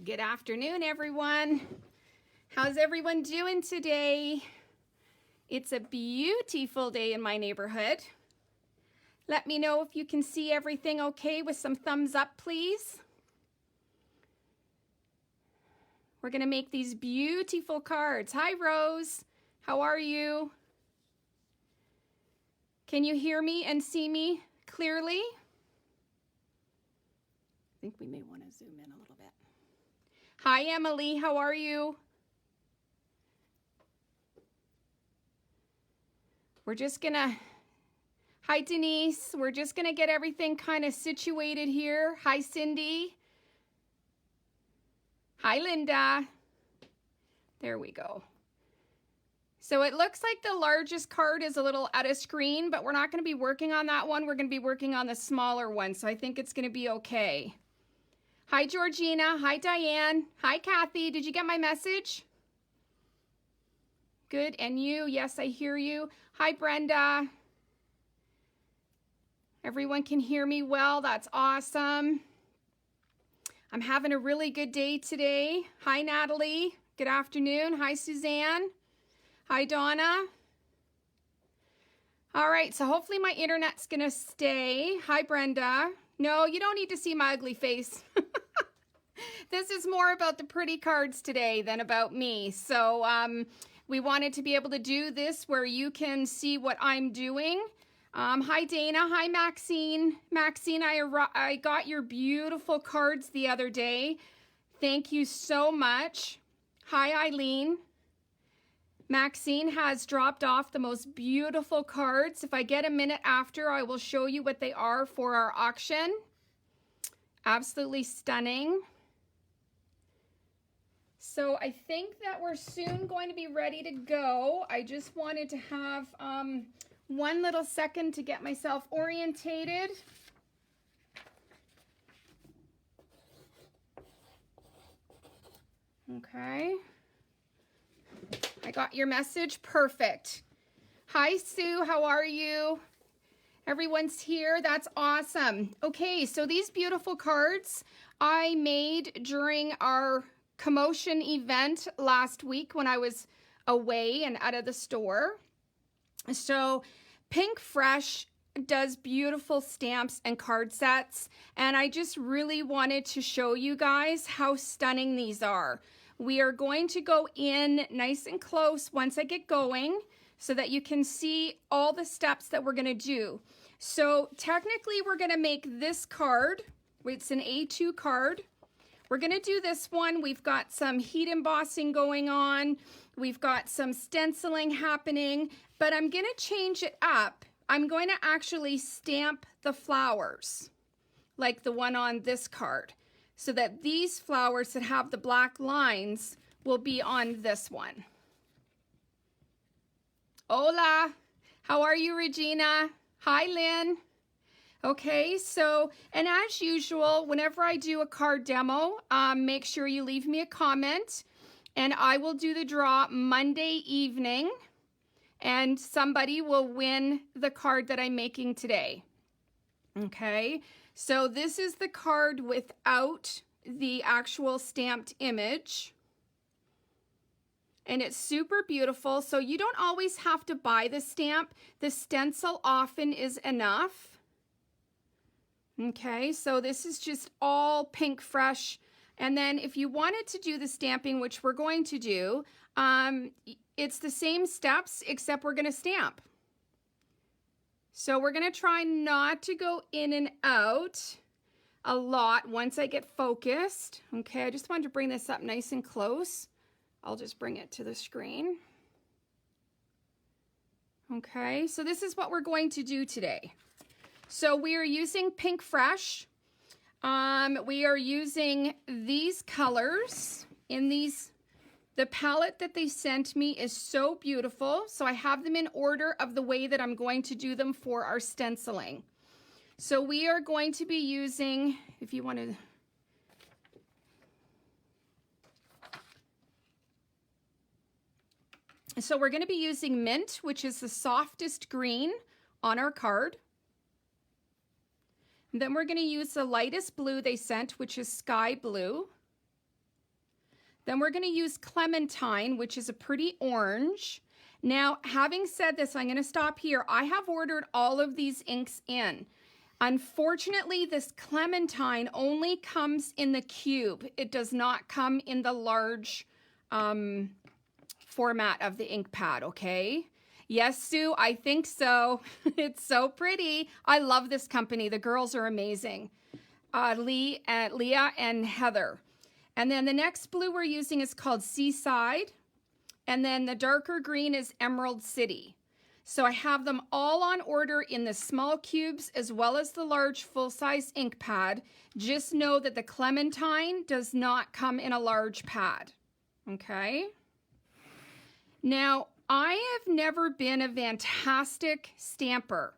Good afternoon, everyone. How's everyone doing today? It's a beautiful day in my neighborhood. Let me know if you can see everything okay with some thumbs up, please. We're gonna make these beautiful cards. Hi, Rose. How are you? Can you hear me and see me clearly? I think we may want to zoom in a little bit. Hi, Emily. How are you? We're just gonna... Hi, Denise. We're just gonna get everything kind of situated here. Hi, Cindy. Hi, Linda. There we go. So it looks like the largest card is a little out of screen, but we're not going to be working on that one. We're going to be working on the smaller one, so I think it's going to be okay. Hi, Georgina. Hi, Diane. Hi, Kathy. Did you get my message? Good. And you? Yes, I hear you. Hi, Brenda. Everyone can hear me well. That's awesome. I'm having a really good day today. Hi, Natalie. Good afternoon. Hi, Suzanne. Hi, Donna. All right, so hopefully my internet's gonna stay. Hi, Brenda. No, you don't need to see my ugly face. This is more about the pretty cards today than about me. So we wanted to be able to do this where you can see what I'm doing. Hi, Dana. Hi, Maxine. Maxine, I got your beautiful cards the other day. Thank you so much. Hi, Eileen. Maxine has dropped off the most beautiful cards. If I get a minute after, I will show you what they are for our auction. Absolutely stunning. So I think that we're soon going to be ready to go. I just wanted to have one little second to get myself orientated. Okay. I got your message. Perfect. Hi, Sue. How are you? Everyone's here. That's awesome. Okay, so these beautiful cards I made during our commotion event last week when I was away and out of the store. So PinkFresh does beautiful stamps and card sets, and I just really wanted to show you guys how stunning these are. We are going to go in nice and close once I get going so that you can see all the steps that we're going to do. So technically we're going to make this card. It's an A2 card. We're going to do this one. We've got some heat embossing going on. We've got some stenciling happening, but I'm going to change it up. I'm going to actually stamp the flowers like the one on this card, so that these flowers that have the black lines will be on this one. Hola, how are you, Regina? Hi, Lynn. Okay, so, and as usual, whenever I do a card demo, make sure you leave me a comment, and I will do the draw Monday evening, and somebody will win the card that I'm making today. Okay. So this is the card without the actual stamped image. And it's super beautiful. So you don't always have to buy the stamp. The stencil often is enough. Okay, so this is just all PinkFresh. And then if you wanted to do the stamping, which we're going to do, it's the same steps except we're going to stamp. So we're going to try not to go in and out a lot once I get focused. Okay, I just wanted to bring this up nice and close. I'll just bring it to the screen. Okay, so this is what we're going to do today. So we are using PinkFresh. We are using these colors in these. The palette that they sent me is so beautiful. So I have them in order of the way that I'm going to do them for our stenciling. So we are going to be using, if you want to, so we're going to be using Mint, which is the softest green on our card. And then we're going to use the lightest blue they sent, which is Sky Blue. Then we're going to use Clementine, which is a pretty orange. Now, having said this, I'm going to stop here. I have ordered all of these inks in. Unfortunately, this Clementine only comes in the cube. It does not come in the large format of the ink pad, okay? Yes, Sue, I think so. It's so pretty. I love this company. The girls are amazing. Leah and Heather. And then the next blue we're using is called Seaside. And then the darker green is Emerald City. So I have them all on order in the small cubes as well as the large full-size ink pad. Just know that the Clementine does not come in a large pad. Okay? Now, I have never been a fantastic stamper.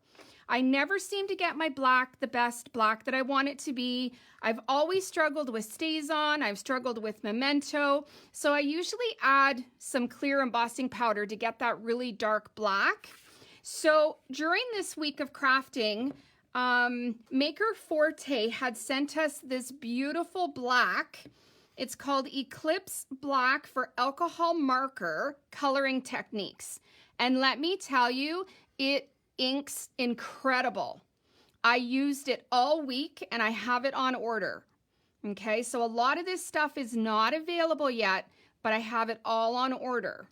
I never seem to get my black, the best black that I want it to be. I've always struggled with StazOn. I've struggled with Memento. So I usually add some clear embossing powder to get that really dark black. So during this week of crafting, Maker Forte had sent us this beautiful black. It's called Eclipse Black for Alcohol Marker Coloring Techniques. And let me tell you, it inks incredible. I used it all week and I have it on order. Okay, so a lot of this stuff is not available yet, but I have it all on order.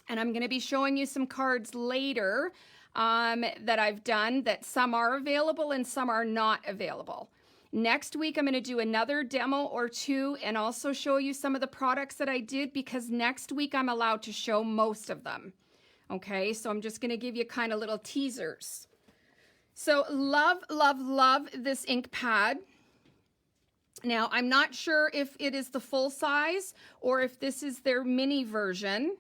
And I'm going to be showing you some cards later that I've done, that some are available and some are not available. Next week, I'm going to do another demo or two and also show you some of the products that I did, because next week I'm allowed to show most of them. Okay, so I'm just going to give you kind of little teasers. So love, love, love this ink pad. Now, I'm not sure if it is the full size or if this is their mini version.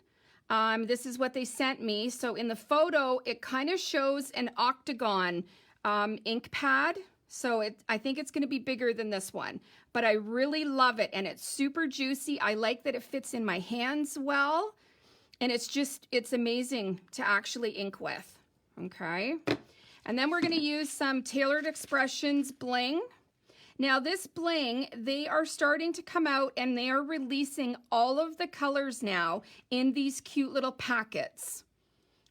This is what they sent me. So in the photo, it kind of shows an octagon ink pad. So I think it's going to be bigger than this one, but I really love it. And it's super juicy. I like that it fits in my hands well. And it's amazing to actually ink with. Okay. And then we're going to use some Tailored Expressions bling. Now this bling, they are starting to come out and they are releasing all of the colors now in these cute little packets.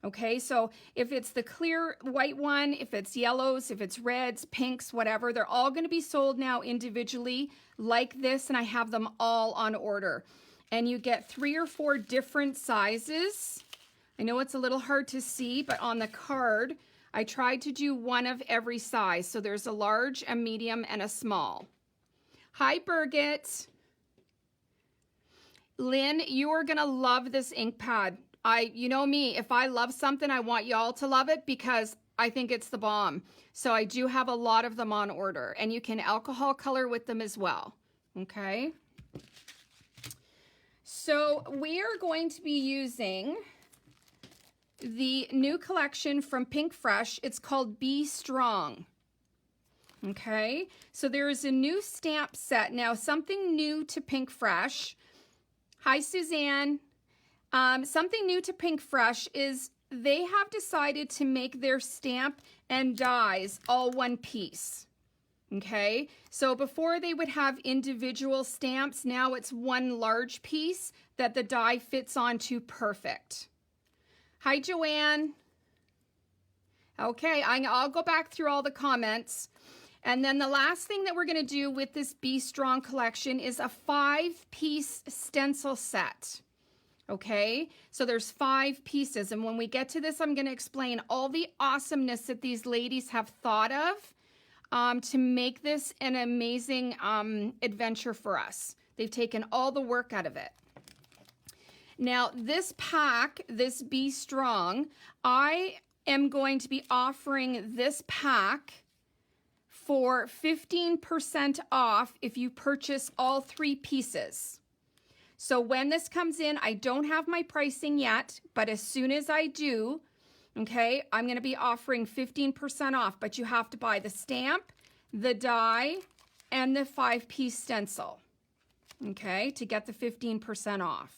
Okay, so if it's the clear white one, if it's yellows, if it's reds, pinks, whatever, they're all going to be sold now individually like this, and I have them all on order. And you get 3 or 4 different sizes. I know it's a little hard to see, but on the card, I tried to do one of every size. So there's a large, a medium, and a small. Hi, Birgit. Lynn, you are going to love this ink pad. You know me, if I love something, I want y'all to love it because I think it's the bomb. So I do have a lot of them on order, and you can alcohol color with them as well. Okay. So we are going to be using the new collection from PinkFresh. It's called Be Strong. Okay. So there is a new stamp set. Now, something new to PinkFresh. Hi, Suzanne. Something new to PinkFresh is they have decided to make their stamp and dies all one piece. Okay, so before they would have individual stamps, now it's one large piece that the die fits onto perfect. Hi, Joanne. Okay, I'll go back through all the comments. And then the last thing that we're going to do with this Be Strong collection is a 5-piece stencil set. Okay, so there's 5 pieces, and when we get to this, I'm going to explain all the awesomeness that these ladies have thought of to make this an amazing adventure for us. They've taken all the work out of it. Now, this pack, this Be Strong, I am going to be offering this pack for 15% off if you purchase all 3 pieces. So when this comes in, I don't have my pricing yet, but as soon as I do, okay, I'm going to be offering 15% off, but you have to buy the stamp, the die, and the 5-piece stencil, okay, to get the 15% off.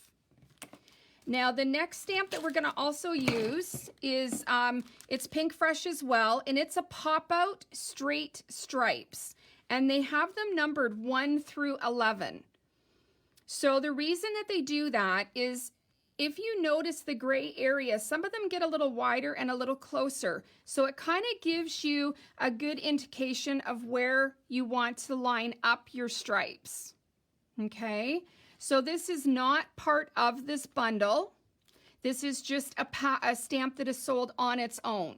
Now, the next stamp that we're going to also use is, it's PinkFresh as well, and it's a pop-out straight stripes, and they have them numbered 1 through 11. So the reason that they do that is if you notice the gray areas, some of them get a little wider and a little closer. So it kind of gives you a good indication of where you want to line up your stripes. Okay, so this is not part of this bundle. This is just a stamp that is sold on its own.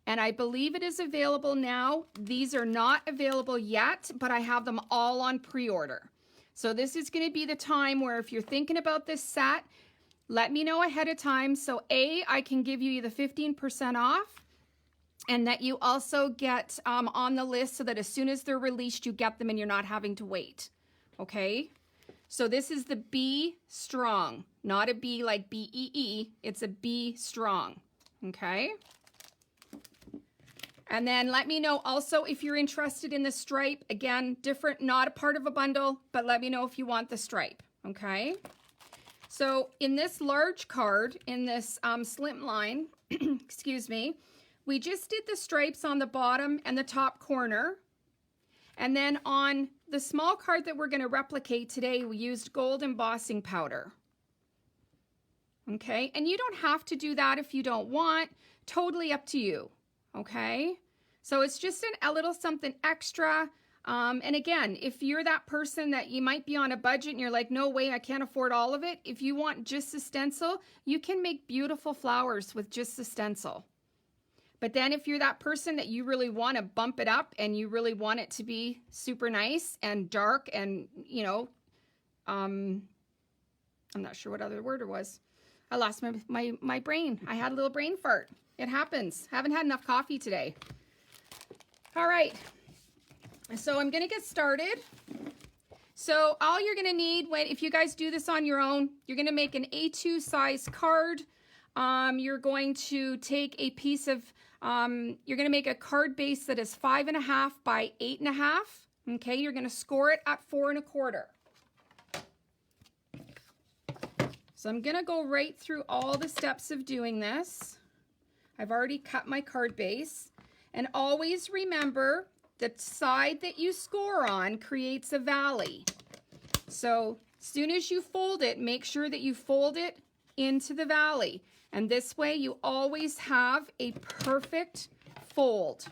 And I believe it is available now. These are not available yet, but I have them all on pre-order. So this is going to be the time where if you're thinking about this set, let me know ahead of time. So I can give you the 15% off, and that you also get on the list so that as soon as they're released, you get them and you're not having to wait. Okay? So this is the B Strong, not a B like B-E-E. It's a B Strong. Okay? And then let me know also if you're interested in the stripe. Again, different, not a part of a bundle, but let me know if you want the stripe. Okay? So in this large card, in this slim line, excuse me, we just did the stripes on the bottom and the top corner. And then on the small card that we're going to replicate today, we used gold embossing powder. Okay, and you don't have to do that if you don't want. Totally up to you. Okay, so it's just a little something extra. And again, if you're that person that you might be on a budget and you're like, no way, I can't afford all of it. If you want just the stencil, you can make beautiful flowers with just the stencil. But then if you're that person that you really want to bump it up and you really want it to be super nice and dark and, you know, I'm not sure what other word it was. I lost my brain. I had a little brain fart. It happens. Haven't had enough coffee today. All right. So I'm going to get started. So all you're going to need if you guys do this on your own, you're going to make an A2 size card. You're going to take a piece of, you're going to make a card base that is 5.5 by 8.5. Okay, you're going to score it at 4 1/4. So I'm going to go right through all the steps of doing this. I've already cut my card base. And always remember, the side that you score on creates a valley. So as soon as you fold it, make sure that you fold it into the valley. And this way you always have a perfect fold.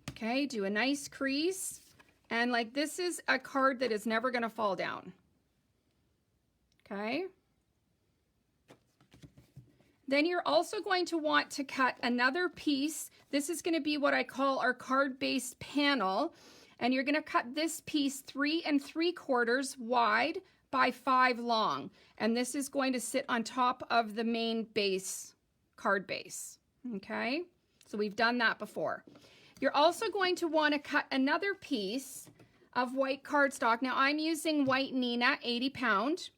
Okay, do a nice crease. And like this is a card that is never going to fall down. Okay. Then you're also going to want to cut another piece. This is going to be what I call our card-based panel. And you're going to cut this piece 3 3/4 wide by 5 long. And this is going to sit on top of the main base, card base. Okay, so we've done that before. You're also going to want to cut another piece of white cardstock. Now I'm using white Nina, 80 pound.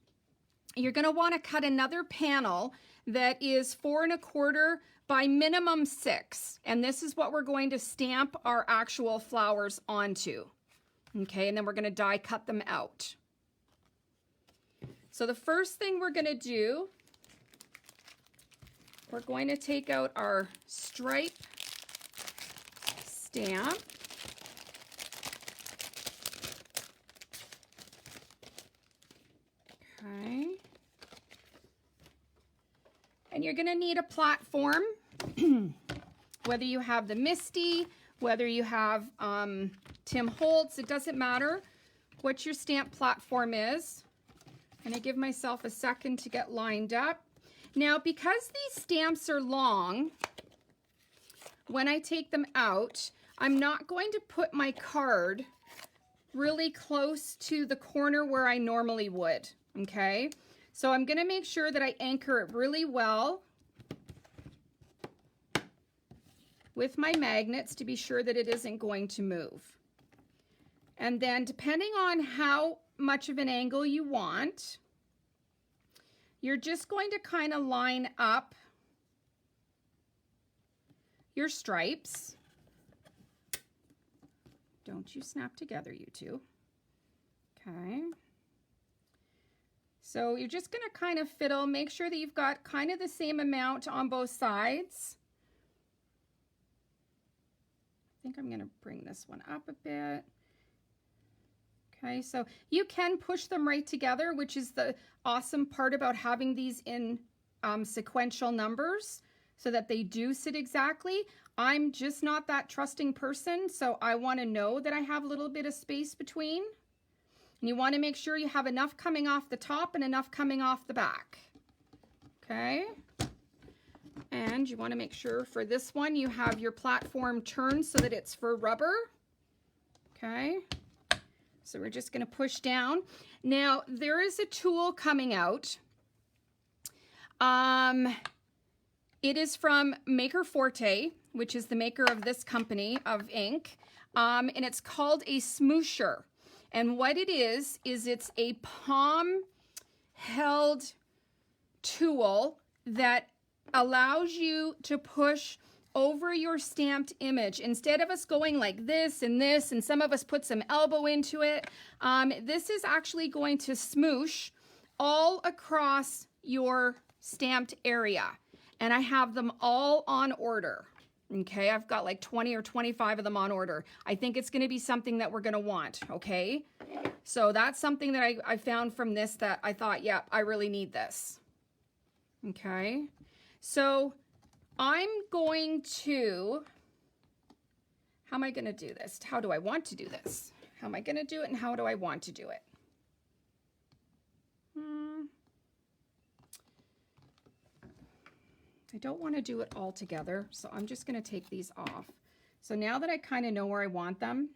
You're going to want to cut another panel that is 4 1/4 by minimum 6. And this is what we're going to stamp our actual flowers onto. Okay, and then we're going to die cut them out. So the first thing we're going to do, we're going to take out our stripe stamp. Okay. And you're going to need a platform, whether you have the Misty, whether you have Tim Holtz, it doesn't matter what your stamp platform is. I'm going to give myself a second to get lined up. Now, because these stamps are long, when I take them out, I'm not going to put my card really close to the corner where I normally would, okay? So I'm going to make sure that I anchor it really well with my magnets to be sure that it isn't going to move. And then depending on how much of an angle you want, you're just going to kind of line up your stripes. Don't you snap together, you two. Okay. So you're just going to kind of fiddle, make sure that you've got kind of the same amount on both sides. I think I'm going to bring this one up a bit. Okay, so you can push them right together, which is the awesome part about having these in sequential numbers so that they do sit exactly. I'm just not that trusting person, so I want to know that I have a little bit of space between. And you want to make sure you have enough coming off the top and enough coming off the back. Okay. And you want to make sure for this one you have your platform turned so that it's for rubber. Okay. So we're just going to push down. Now there is a tool coming out. It is from Maker Forte, which is the maker of this company of ink. And it's called a smoosher. And what it is it's a palm held tool that allows you to push over your stamped image. Instead of us going like this, and some of us put some elbow into it, this is actually going to smoosh all across your stamped area. And I have them all on order. Okay, I've got like 20 or 25 of them on order. I think it's going to be something that we're going to want, okay? So that's something that I found from this that I thought, yeah, I really need this. Okay, so I'm going to, how am I going to do this? How do I want to do this? How am I going to do it and how do I want to do it? I don't want to do it all together, so I'm just going to take these off. So now that I kind of know where I want them,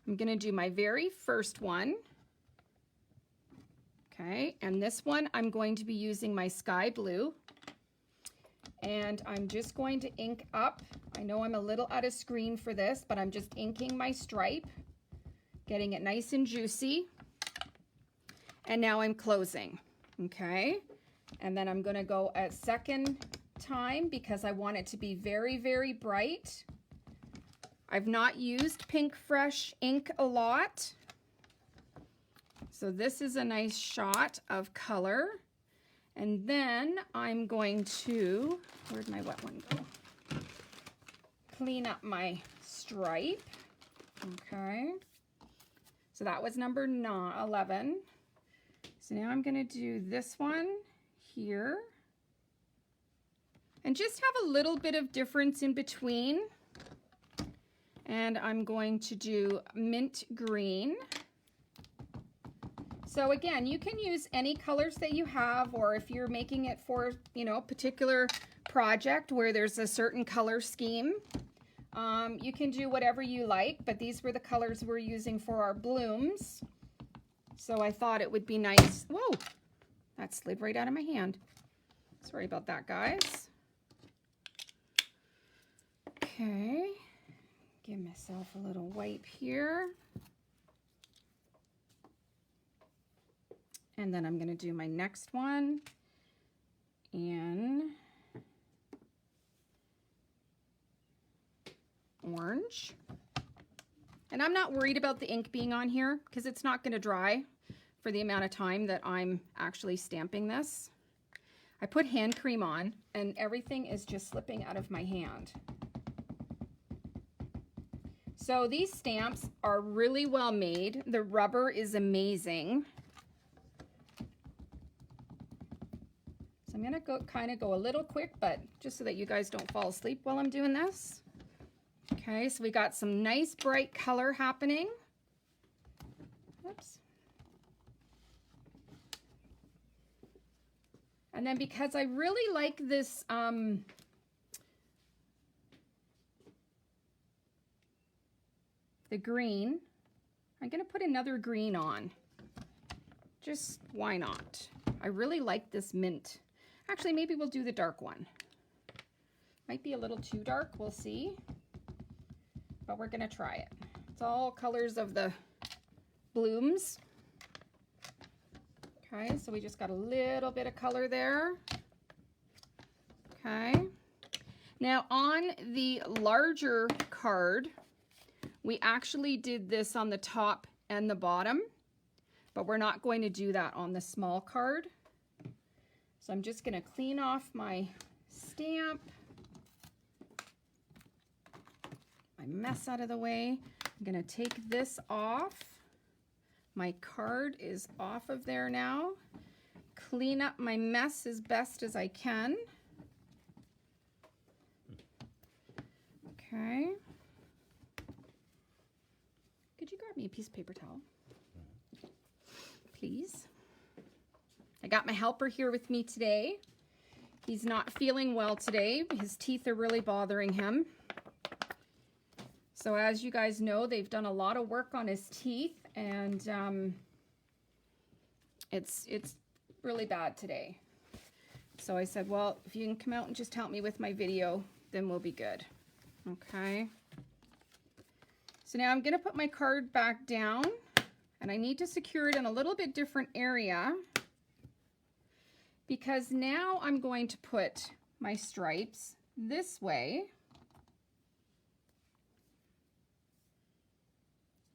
I'm going to do my very first one. Okay, and this one I'm going to be using my sky blue. And I'm just going to ink up. I know I'm a little out of screen for this, but I'm just inking my stripe, getting it nice and juicy. And now I'm closing, okay? And then I'm going to go a second time because I want it to be very, very bright. I've not used PinkFresh ink a lot. So this is a nice shot of color. And then I'm going to, where'd my wet one go? Clean up my stripe. Okay. So that was number 11. So now I'm going to do this one here. And just have a little bit of difference in between. And I'm going to do mint green. So again, you can use any colors that you have, or if you're making it for, you know, a particular project where there's a certain color scheme, you can do whatever you like, but these were the colors we're using for our blooms. So I thought it would be nice. Whoa, that slid right out of my hand. Sorry about that, guys. Okay, give myself a little wipe here. And then I'm going to do my next one in orange. And I'm not worried about the ink being on here because it's not going to dry for the amount of time that I'm actually stamping this. I put hand cream on and everything is just slipping out of my hand. So these stamps are really well made. The rubber is amazing. So I'm going to kind of go a little quick, but just so that you guys don't fall asleep while I'm doing this. Okay, so we got some nice bright color happening. Oops. And then because I really like this the green, I'm going to put another green on. Just why not? I really like this mint. Actually, maybe we'll do the dark one. Might be a little too dark, we'll see. But we're gonna try it. It's all colors of the blooms. Okay, so we just got a little bit of color there. Okay. Now on the larger card, we actually did this on the top and the bottom, but we're not going to do that on the small card. So I'm just going to clean off my stamp, my mess out of the way. I'm going to take this off. My card is off of there now. Clean up my mess as best as I can. Okay. Could you grab me a piece of paper towel? Please. I got my helper here with me today. He's not feeling well today. His teeth are really bothering him. So as you guys know, they've done a lot of work on his teeth, and it's really bad today. So I said, well, if you can come out and just help me with my video, then we'll be good. Okay. So now I'm going to put my card back down, and I need to secure it in a little bit different area, because now I'm going to put my stripes this way,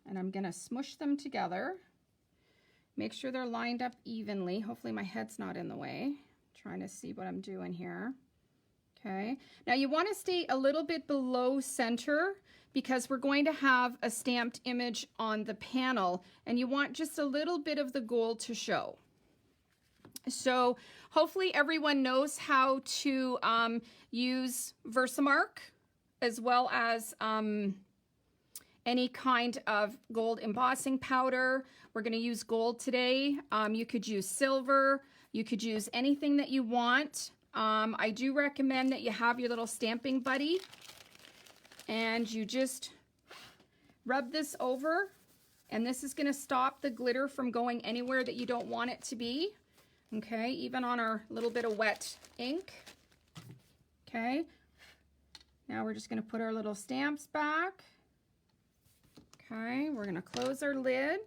and I'm going to smush them together. Make sure they're lined up evenly. Hopefully my head's not in the way. Trying to see what I'm doing here. Okay. Now you want to stay a little bit below center, because we're going to have a stamped image on the panel, and you want just a little bit of the gold to show. So hopefully everyone knows how to use Versamark, as well as any kind of gold embossing powder. We're going to use gold today. You could use silver. You could use anything that you want. I do recommend that you have your little stamping buddy, and you just rub this over, and this is going to stop the glitter from going anywhere that you don't want it to be. Okay, even on our little bit of wet ink. Okay, now we're just going to put our little stamps back. Okay, we're going to close our lid.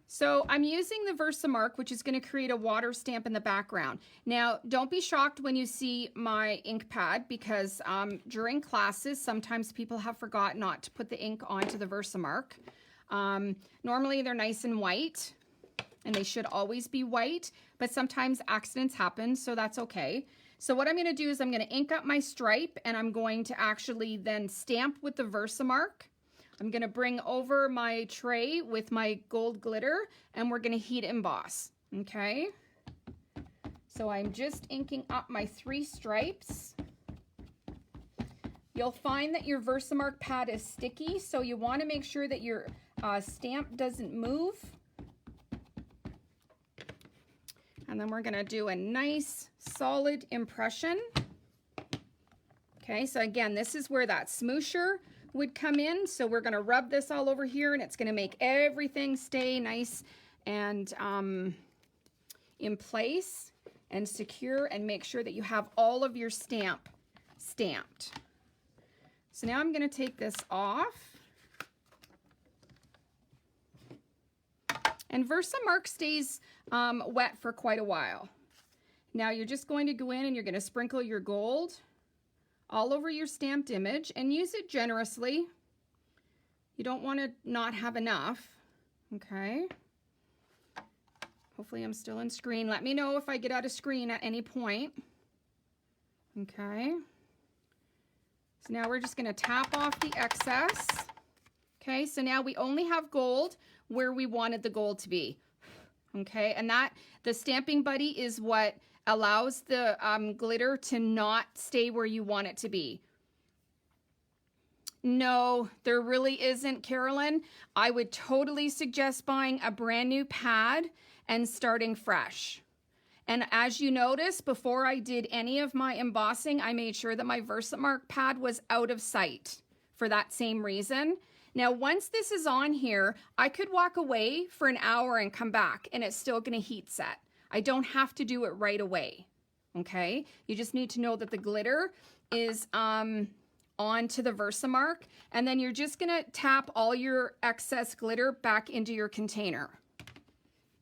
So I'm using the Versamark, which is going to create a water stamp in the background. Now, don't be shocked when you see my ink pad, because during classes, sometimes people have forgot not to put the ink onto the Versamark. Normally they're nice and white, and they should always be white, but sometimes accidents happen, so that's okay. So what I'm going to do is I'm going to ink up my stripe, and I'm going to actually then stamp with the Versamark. I'm going to bring over my tray with my gold glitter, and we're going to heat emboss. Okay. So I'm just inking up my 3 stripes. You'll find that your Versamark pad is sticky, so you want to make sure that your stamp doesn't move. And then we're going to do a nice solid impression. Okay, so again, this is where that smoosher would come in. So we're going to rub this all over here, and it's going to make everything stay nice and in place and secure, and make sure that you have all of your stamp stamped. So now I'm going to take this off. And Versamark stays wet for quite a while. Now you're just going to go in and you're going to sprinkle your gold all over your stamped image, and use it generously. You don't want to not have enough. Okay. Hopefully I'm still in screen. Let me know if I get out of screen at any point. Okay. So now we're just going to tap off the excess. Okay, so now we only have gold where we wanted the gold to be. Okay, and that the stamping buddy is what allows the glitter to not stay where you want it to be. No, there really isn't, Carolyn. I would totally suggest buying a brand new pad and starting fresh. And as you notice, before I did any of my embossing, I made sure that my Versamark pad was out of sight for that same reason. Now, once this is on here, I could walk away for an hour and come back, and it's still going to heat set. I don't have to do it right away, okay? You just need to know that the glitter is onto the Versamark, and then you're just going to tap all your excess glitter back into your container.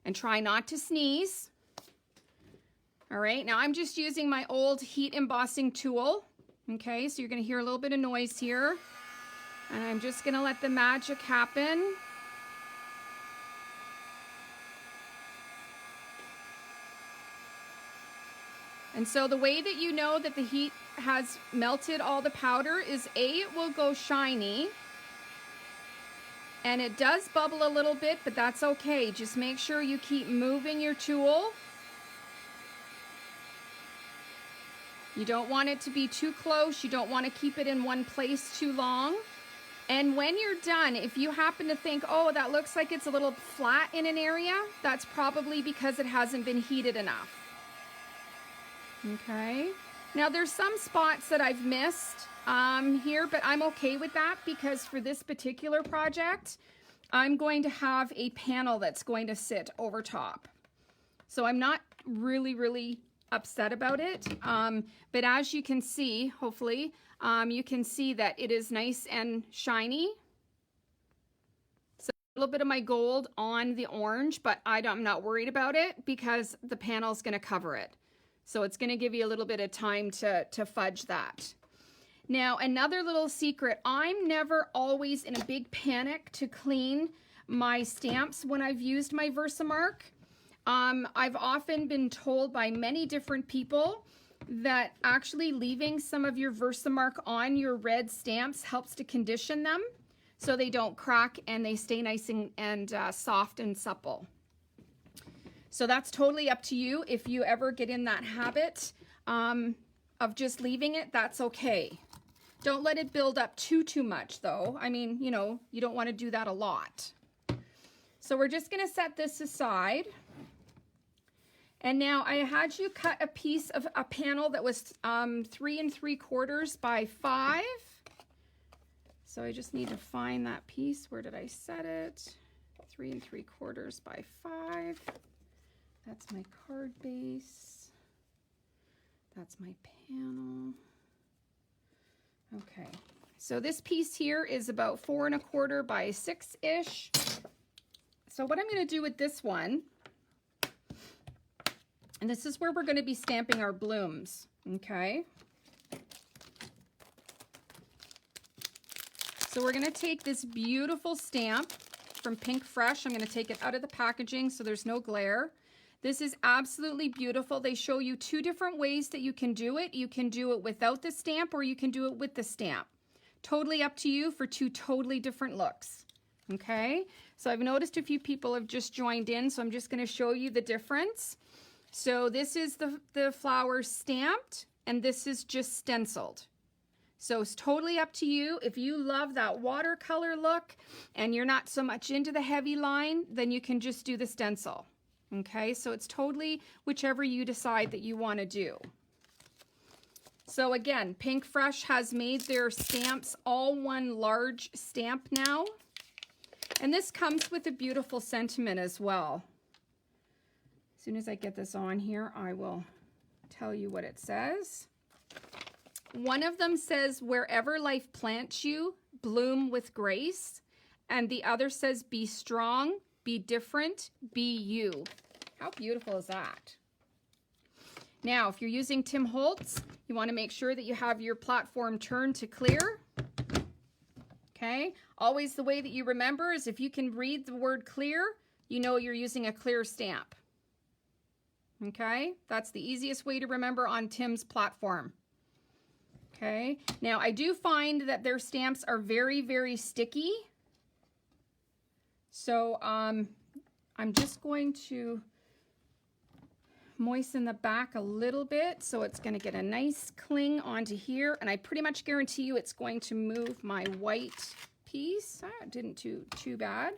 And try not to sneeze. All right, now I'm just using my old heat embossing tool, okay? So you're going to hear a little bit of noise here. And I'm just going to let the magic happen. And so the way that you know that the heat has melted all the powder is A, it will go shiny. And it does bubble a little bit, but that's okay. Just make sure you keep moving your tool. You don't want it to be too close. You don't want to keep it in one place too long. And when you're done, if you happen to think, oh, that looks like it's a little flat in an area, that's probably because it hasn't been heated enough. Okay. Now there's some spots that I've missed here, but I'm okay with that because for this particular project, I'm going to have a panel that's going to sit over top. So I'm not really upset about it. But as you can see, hopefully, you can see that it is nice and shiny. So a little bit of my gold on the orange, but I'm not worried about it because the panel is going to cover it. So it's going to give you a little bit of time to fudge that. Now, another little secret, I'm never always in a big panic to clean my stamps when I've used my Versamark. I've often been told by many different people that actually leaving some of your Versamark on your red stamps helps to condition them so they don't crack and they stay nice and soft and supple. So that's totally up to you. If you ever get in that habit of just leaving it, that's okay. Don't let it build up too much though. I mean, you know, you don't want to do that a lot. So we're just going to set this aside. And now I had you cut a piece of a panel that was 3 3/4 by 5. So I just need to find that piece. Where did I set it? 3 3/4 by 5. That's my card base. That's my panel. Okay, so this piece here is about 4 1/4 by 6-ish. So what I'm going to do with this one, and this is where we're going to be stamping our blooms, okay? So we're going to take this beautiful stamp from PinkFresh. I'm going to take it out of the packaging so there's no glare. This is absolutely beautiful. They show you 2 different ways that you can do it. You can do it without the stamp or you can do it with the stamp. Totally up to you for 2 totally different looks. Okay, so I've noticed a few people have just joined in, so I'm just going to show you the difference. So this is the flower stamped and this is just stenciled. So it's totally up to you. If you love that watercolor look and you're not so much into the heavy line, then you can just do the stencil. Okay, so it's totally whichever you decide that you want to do. So again, PinkFresh has made their stamps all one large stamp now. And this comes with a beautiful sentiment as well. As soon as I get this on here, I will tell you what it says. One of them says, wherever life plants you, bloom with grace. And the other says, be strong, be different, be you. How beautiful is that? Now, if you're using Tim Holtz, you want to make sure that you have your platform turned to clear. Okay, always the way that you remember is if you can read the word clear, you know you're using a clear stamp. Okay, that's the easiest way to remember on Tim's platform. Okay, now I do find that their stamps are very sticky. So I'm just going to moisten the back a little bit so it's going to get a nice cling onto here, and I pretty much guarantee you it's going to move my white piece. It didn't too bad.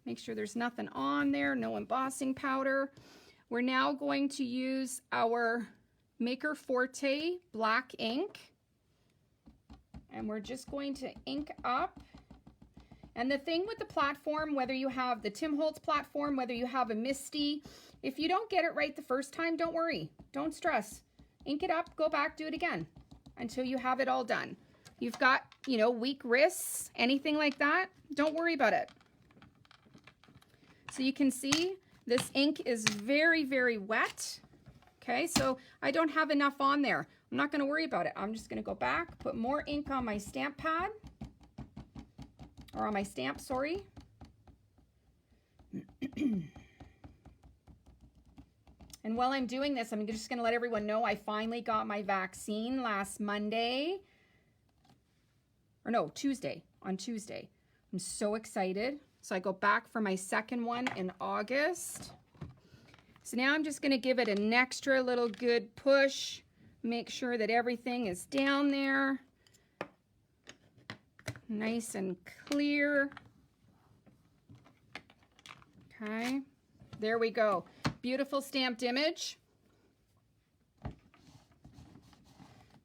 Make sure there's nothing on there, no embossing powder. We're now going to use our Maker Forte black ink, and we're just going to ink up. And the thing with the platform, whether you have the Tim Holtz platform, whether you have a Misty, if you don't get it right the first time, don't worry. Don't stress. Ink it up, go back, do it again until you have it all done. You've got, you know, weak wrists, anything like that, don't worry about it. So you can see this ink is very wet. Okay, so I don't have enough on there. I'm not going to worry about it. I'm just going to go back, put more ink on my stamp pad. Or on my stamp, sorry. And while I'm doing this, I'm just going to let everyone know I finally got my vaccine last Monday. Or no, Tuesday. On Tuesday. I'm so excited. So I go back for my second one in August. So now I'm just going to give it an extra little good push. Make sure that everything is down there. Nice and clear. Okay, there we go. Beautiful stamped image.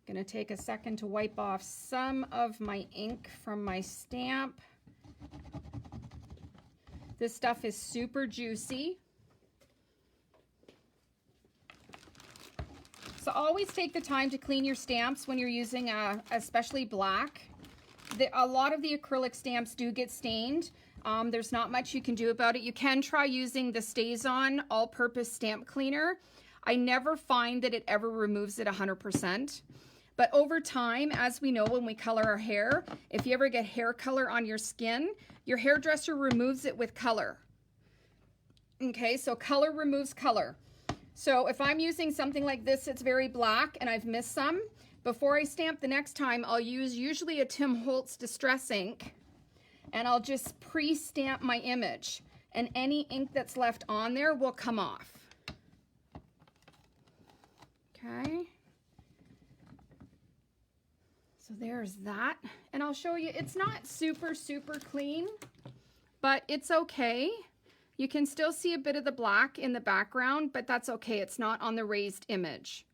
Gonna take a second to wipe off some of my ink from my stamp. This stuff is super juicy. So always take the time to clean your stamps when you're using especially black. A lot of the acrylic stamps do get stained. There's not much you can do about it. You can try using the StazOn all-purpose stamp cleaner. I never find that it ever removes it 100%. But over time, as we know when we color our hair, if you ever get hair color on your skin, your hairdresser removes it with color. Okay, so color removes color. So if I'm using something like this, it's very black and I've missed some, before I stamp the next time, I'll use usually a Tim Holtz Distress ink, and I'll just pre-stamp my image, and any ink that's left on there will come off. Okay. So there's that, and I'll show you, it's not super clean, but it's okay. You can still see a bit of the black in the background, but that's okay. It's not on the raised image.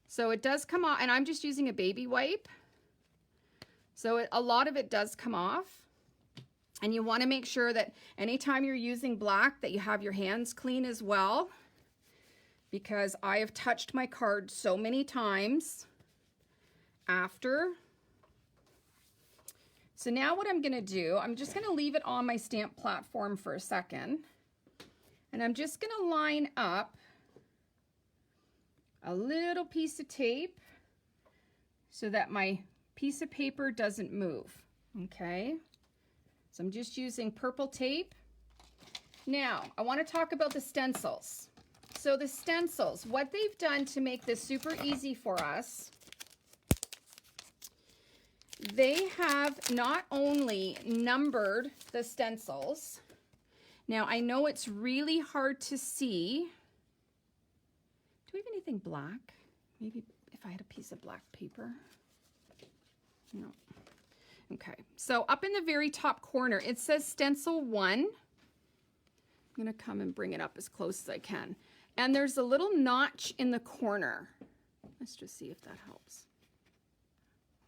So it does come off, and I'm just using a baby wipe. So a lot of it does come off. And you want to make sure that anytime you're using black that you have your hands clean as well, because I have touched my card so many times after. So now what I'm going to do, I'm just going to leave it on my stamp platform for a second. And I'm just going to line up a little piece of tape so that my piece of paper doesn't move. Okay, so I'm just using purple tape. Now I want to talk about the stencils. So the stencils, what they've done to make this super easy for us, they have not only numbered the stencils. Now I know it's really hard to see. Do we have anything black? Maybe if I had a piece of black paper. No. Okay, so up in the very top corner, it says Stencil 1. I'm gonna come and bring it up as close as I can. And there's a little notch in the corner. Let's just see if that helps.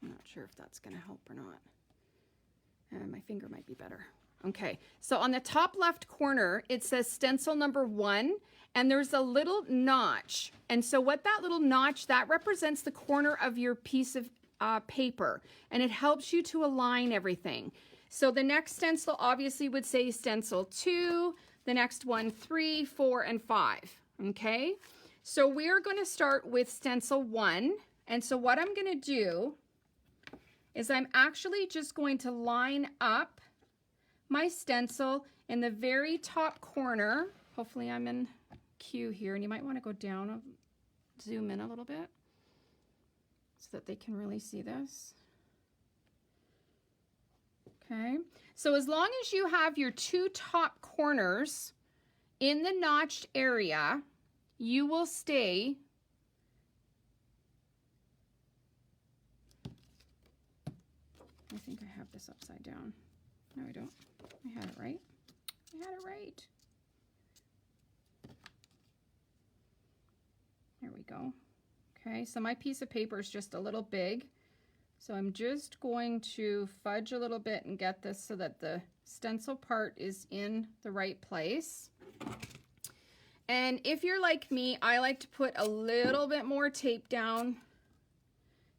I'm not sure if that's gonna help or not. My finger might be better. Okay, so on the top left corner, it says Stencil number 1, and there's a little notch. And so what that little notch, that represents the corner of your piece of paper, and it helps you to align everything. So the next stencil obviously would say Stencil 2, the next one 3, 4, and 5. Okay, so we're going to start with Stencil 1, and so what I'm going to do is I'm actually just going to line up my stencil in the very top corner. Hopefully I'm in cue here, and you might want to go down, zoom in a little bit so that they can really see this. Okay, so as long as you have your two top corners in the notched area, you will stay I think I have this upside down. No, I don't. I had it right. I had it right. There we go. Okay, so my piece of paper is just a little big. So I'm just going to fudge a little bit and get this so that the stencil part is in the right place. And if you're like me, I like to put a little bit more tape down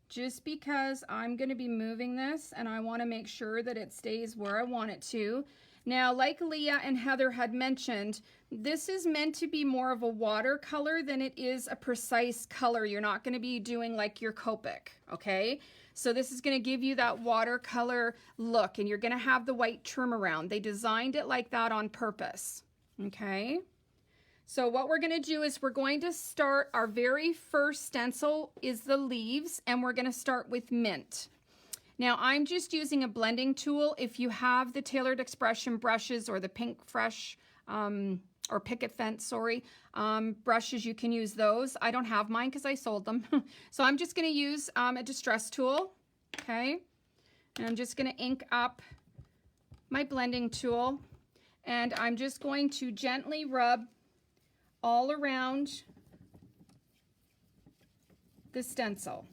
just because I'm going to be moving this and I want to make sure that it stays where I want it to. Now, like Leah and Heather had mentioned, this is meant to be more of a watercolor than it is a precise color. You're not going to be doing like your Copic, okay? So this is going to give you that watercolor look, and you're going to have the white trim around. They designed it like that on purpose, okay? So what we're going to do is we're going to start, our very first stencil is the leaves, and we're going to start with mint. Now I'm just using a blending tool. If you have the Tailored Expression brushes or the PinkFresh or Picket Fence, sorry, brushes, you can use those. I don't have mine because I sold them. So I'm just going to use a distress tool, okay? And I'm just going to ink up my blending tool, and I'm just going to gently rub all around the stencil,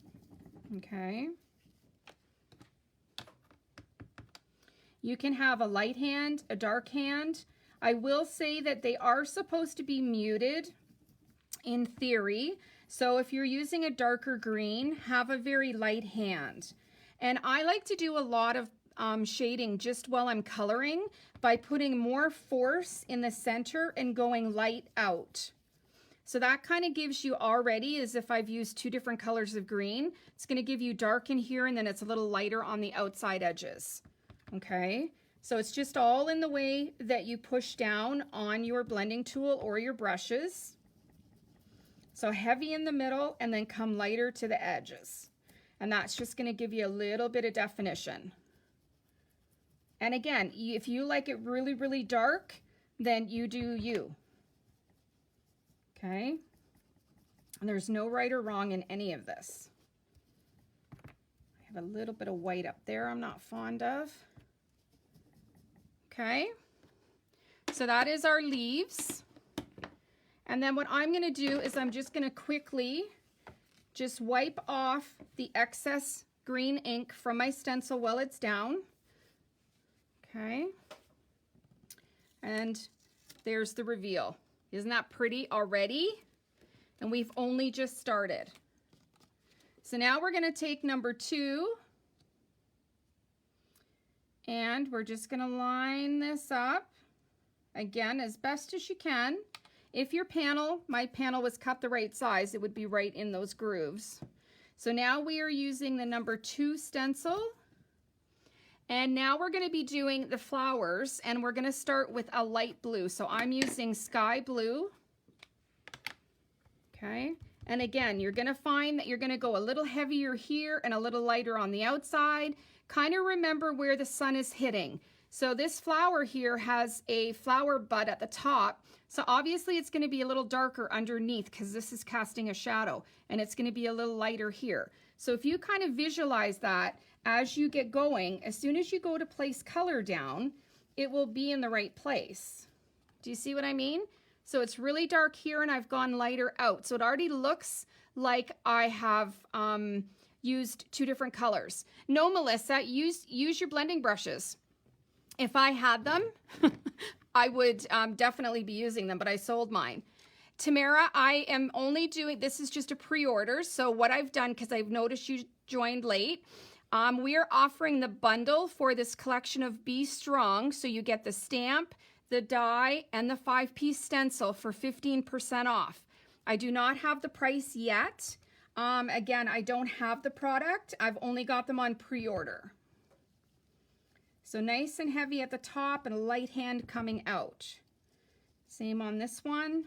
okay? You can have a light hand, a dark hand. I will say that they are supposed to be muted in theory. So if you're using a darker green, have a very light hand. And I like to do a lot of shading just while I'm coloring by putting more force in the center and going light out. So that kind of gives you already, as if I've used two different colors of green, it's going to give you dark in here and then it's a little lighter on the outside edges. Okay, so it's just all in the way that you push down on your blending tool or your brushes. So heavy in the middle and then come lighter to the edges. And that's just going to give you a little bit of definition. And again, if you like it really, really dark, then you do you. Okay? And there's no right or wrong in any of this. I have a little bit of white up there I'm not fond of. Okay? So that is our leaves. And then what I'm going to do is I'm just going to quickly just wipe off the excess green ink from my stencil while it's down. Okay. And there's the reveal. Isn't that pretty already? And we've only just started. So now we're going to take number 2 and we're just going to line this up again as best as you can. If your panel, my panel was cut the right size, it would be right in those grooves. So now we are using the number 2 stencil. And now we're going to be doing the flowers, and we're going to start with a light blue. So I'm using sky blue. Okay. And again, you're going to find that you're going to go a little heavier here and a little lighter on the outside. Kind of remember where the sun is hitting. So this flower here has a flower bud at the top. So obviously it's going to be a little darker underneath because this is casting a shadow, and it's going to be a little lighter here. So if you kind of visualize that as you get going, as soon as you go to place color down, it will be in the right place. Do you see what I mean? So it's really dark here and I've gone lighter out. So it already looks like I have used 2 different colors. No, Melissa, use your blending brushes. If I had them, I would definitely be using them, but I sold mine. Tamara, I am only doing, this is just a pre-order. So what I've done, because I've noticed you joined late, we are offering the bundle for this collection of Be Strong. So you get the stamp, the die, and the 5-piece stencil for 15% off. I do not have the price yet. Again, I don't have the product. I've only got them on pre-order. So nice and heavy at the top and a light hand coming out. Same on this one.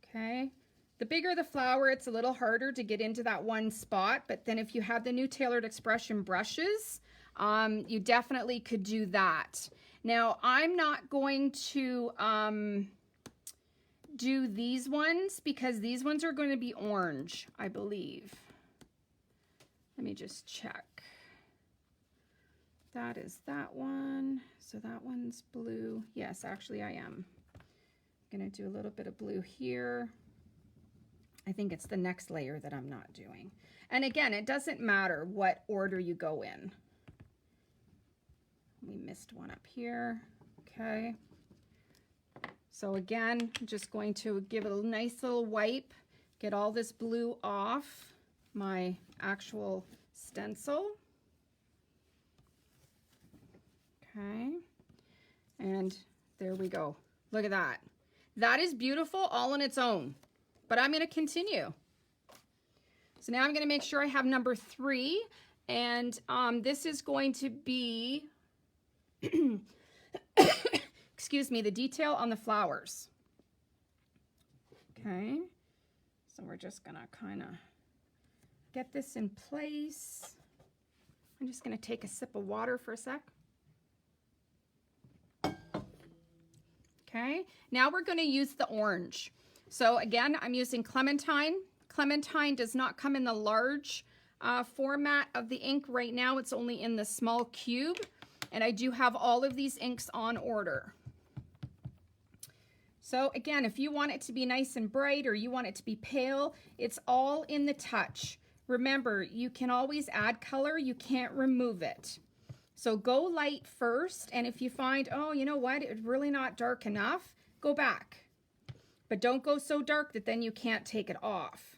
Okay. The bigger the flower, it's a little harder to get into that one spot, but then if you have the new Tailored Expression brushes, you definitely could do that. Now, I'm not going to do these ones because these ones are going to be orange, I believe. Let me just check. That is that one. So that one's blue. Yes, actually I am. I'm going to do a little bit of blue here. I think it's the next layer that I'm not doing. And again, it doesn't matter what order you go in. We missed one up here. Okay. So again, I'm just going to give it a nice little wipe, get all this blue off my actual stencil. Okay. And there we go. Look at that. That is beautiful all on its own. But I'm going to continue. So now I'm going to make sure I have number 3. And this is going to be, excuse me, the detail on the flowers. Okay. So we're just going to kind of get this in place. I'm just going to take a sip of water for a sec. Okay, now we're going to use the orange. So again, I'm using Clementine. Clementine does not come in the large format of the ink right now. It's only in the small cube. And I do have all of these inks on order. So again, if you want it to be nice and bright or you want it to be pale, it's all in the touch. Remember, you can always add color, you can't remove it. So go light first, and if you find, oh, you know what, it's really not dark enough, go back. But don't go so dark that then you can't take it off.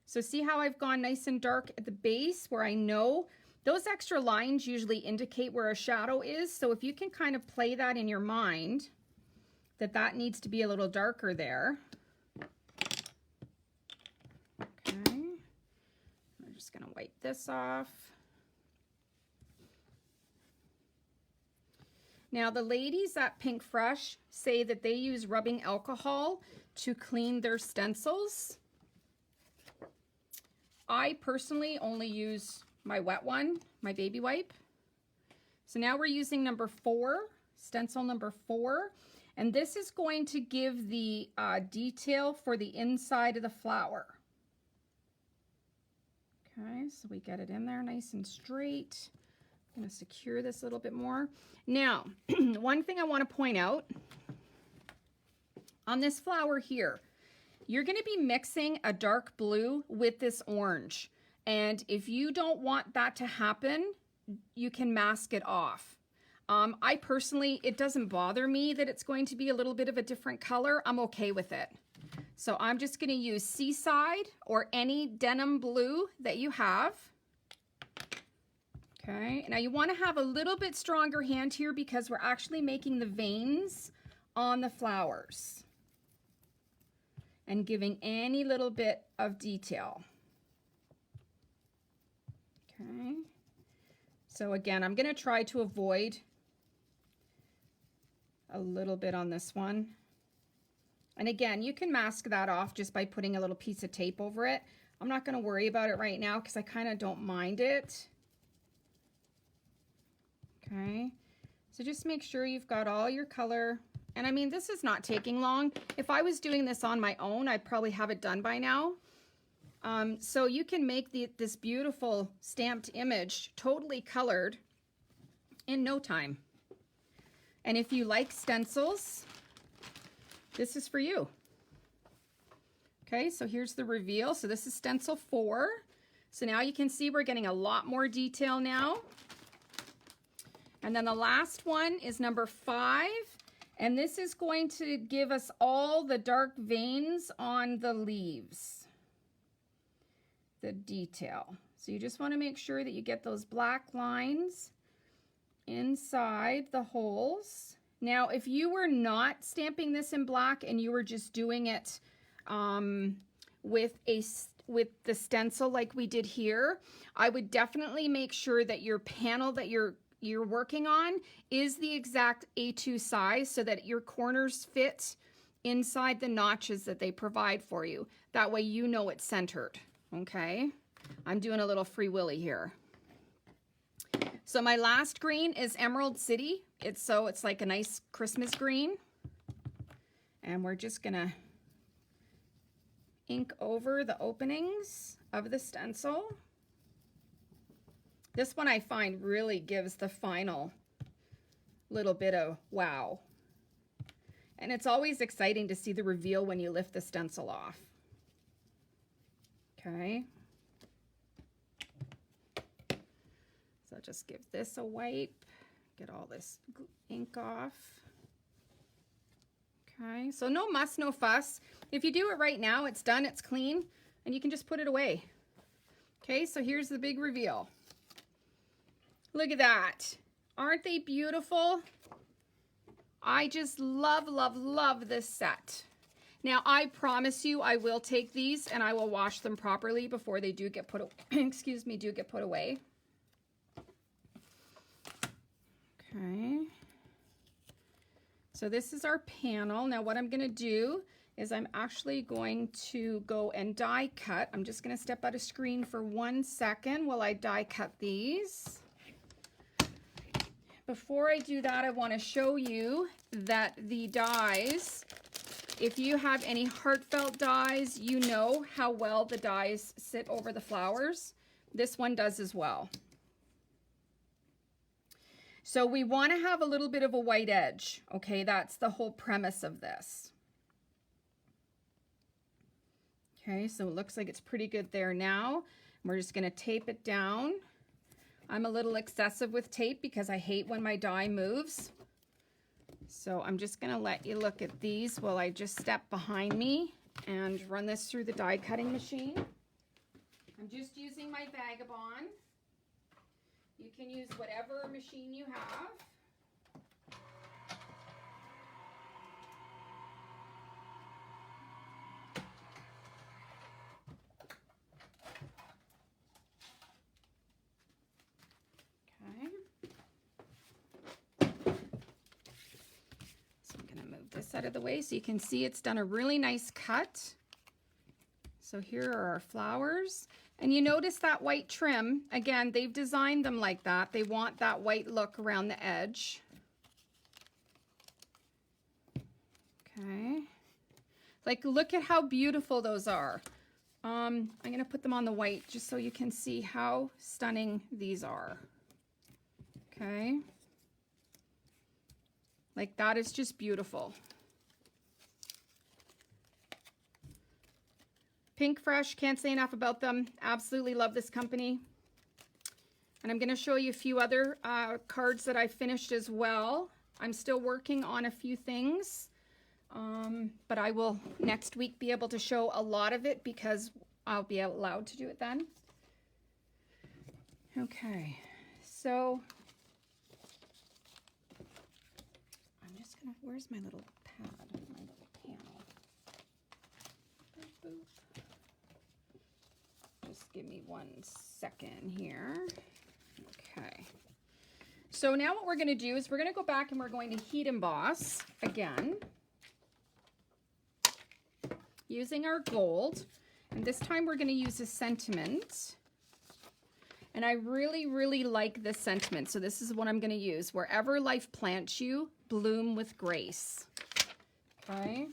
So see how I've gone nice and dark at the base where I know those extra lines usually indicate where a shadow is. So if you can kind of play that in your mind, that needs to be a little darker there. Okay, I'm just gonna wipe this off. Now the ladies at PinkFresh say that they use rubbing alcohol to clean their stencils. I personally only use my wet one, my baby wipe. So now we're using number 4, stencil number 4, and this is going to give the detail for the inside of the flower. Okay, so we get it in there nice and straight. I'm going to secure this a little bit more. Now, one thing I want to point out on this flower here, you're going to be mixing a dark blue with this orange. And if you don't want that to happen, you can mask it off. I personally, it doesn't bother me that it's going to be a little bit of a different color. I'm okay with it. So I'm just going to use Seaside or any denim blue that you have. Okay, now you want to have a little bit stronger hand here because we're actually making the veins on the flowers and giving any little bit of detail. Okay, so again, I'm going to try to avoid a little bit on this one. And again, you can mask that off just by putting a little piece of tape over it. I'm not going to worry about it right now because I kind of don't mind it. Okay, so just make sure you've got all your color. And I mean, this is not taking long. If I was doing this on my own, I'd probably have it done by now. So you can make this beautiful stamped image totally colored in no time. And if you like stencils, this is for you. Okay, so here's the reveal. So this is stencil 4. So now you can see we're getting a lot more detail now. And then the last one is number 5. And this is going to give us all the dark veins on the leaves. The detail. So you just want to make sure that you get those black lines inside the holes. Now, if you were not stamping this in black and you were just doing it with the stencil like we did here, I would definitely make sure that your panel that you're working on is the exact A2 size so that your corners fit inside the notches that they provide for you. That way you know it's centered, okay? I'm doing a little free willy here. So my last green is Emerald City. It's like a nice Christmas green. And we're just gonna ink over the openings of the stencil. This one I find really gives the final little bit of wow. And it's always exciting to see the reveal when you lift the stencil off. Okay. So I'll just give this a wipe, get all this ink off. Okay, so no muss, no fuss. If you do it right now, it's done, it's clean, and you can just put it away. Okay, so here's the big reveal. Look at that. Aren't they beautiful? I just love, love, love this set. Now, I promise you I will take these and I will wash them properly before they do get put excuse me, do get put away. Okay. So this is our panel. Now what I'm going to do is I'm actually going to go and die cut. I'm just going to step out of screen for 1 second while I die cut these. Before I do that, I want to show you that the dies, if you have any heartfelt dies, you know how well the dies sit over the flowers. This one does as well. So we want to have a little bit of a white edge. Okay, that's the whole premise of this. Okay, so it looks like it's pretty good there now. We're just going to tape it down. I'm a little excessive with tape because I hate when my die moves. So I'm just going to let you look at these while I just step behind me and run this through the die cutting machine. I'm just using my Vagabond. You can use whatever machine you have. Okay. So I'm going to move this out of the way so you can see it's done a really nice cut. So here are our flowers. And you notice that white trim, again, they've designed them like that. They want that white look around the edge. Okay. Like, look at how beautiful those are. I'm going to put them on the white just so you can see how stunning these are. Okay. Like, that is just beautiful. PinkFresh, can't say enough about them. Absolutely love this company. And I'm going to show you a few other cards that I finished as well. I'm still working on a few things, but I will next week be able to show a lot of it because I'll be allowed to do it then. Okay, so I'm just going to, where's my little pad, my little panel? Boop, boop. Just give me 1 second here. Okay. So now what we're going to do is we're going to go back and we're going to heat emboss again using our gold. And this time we're going to use a sentiment. And I really, really like this sentiment. So this is what I'm going to use. Wherever life plants you, bloom with grace. Okay.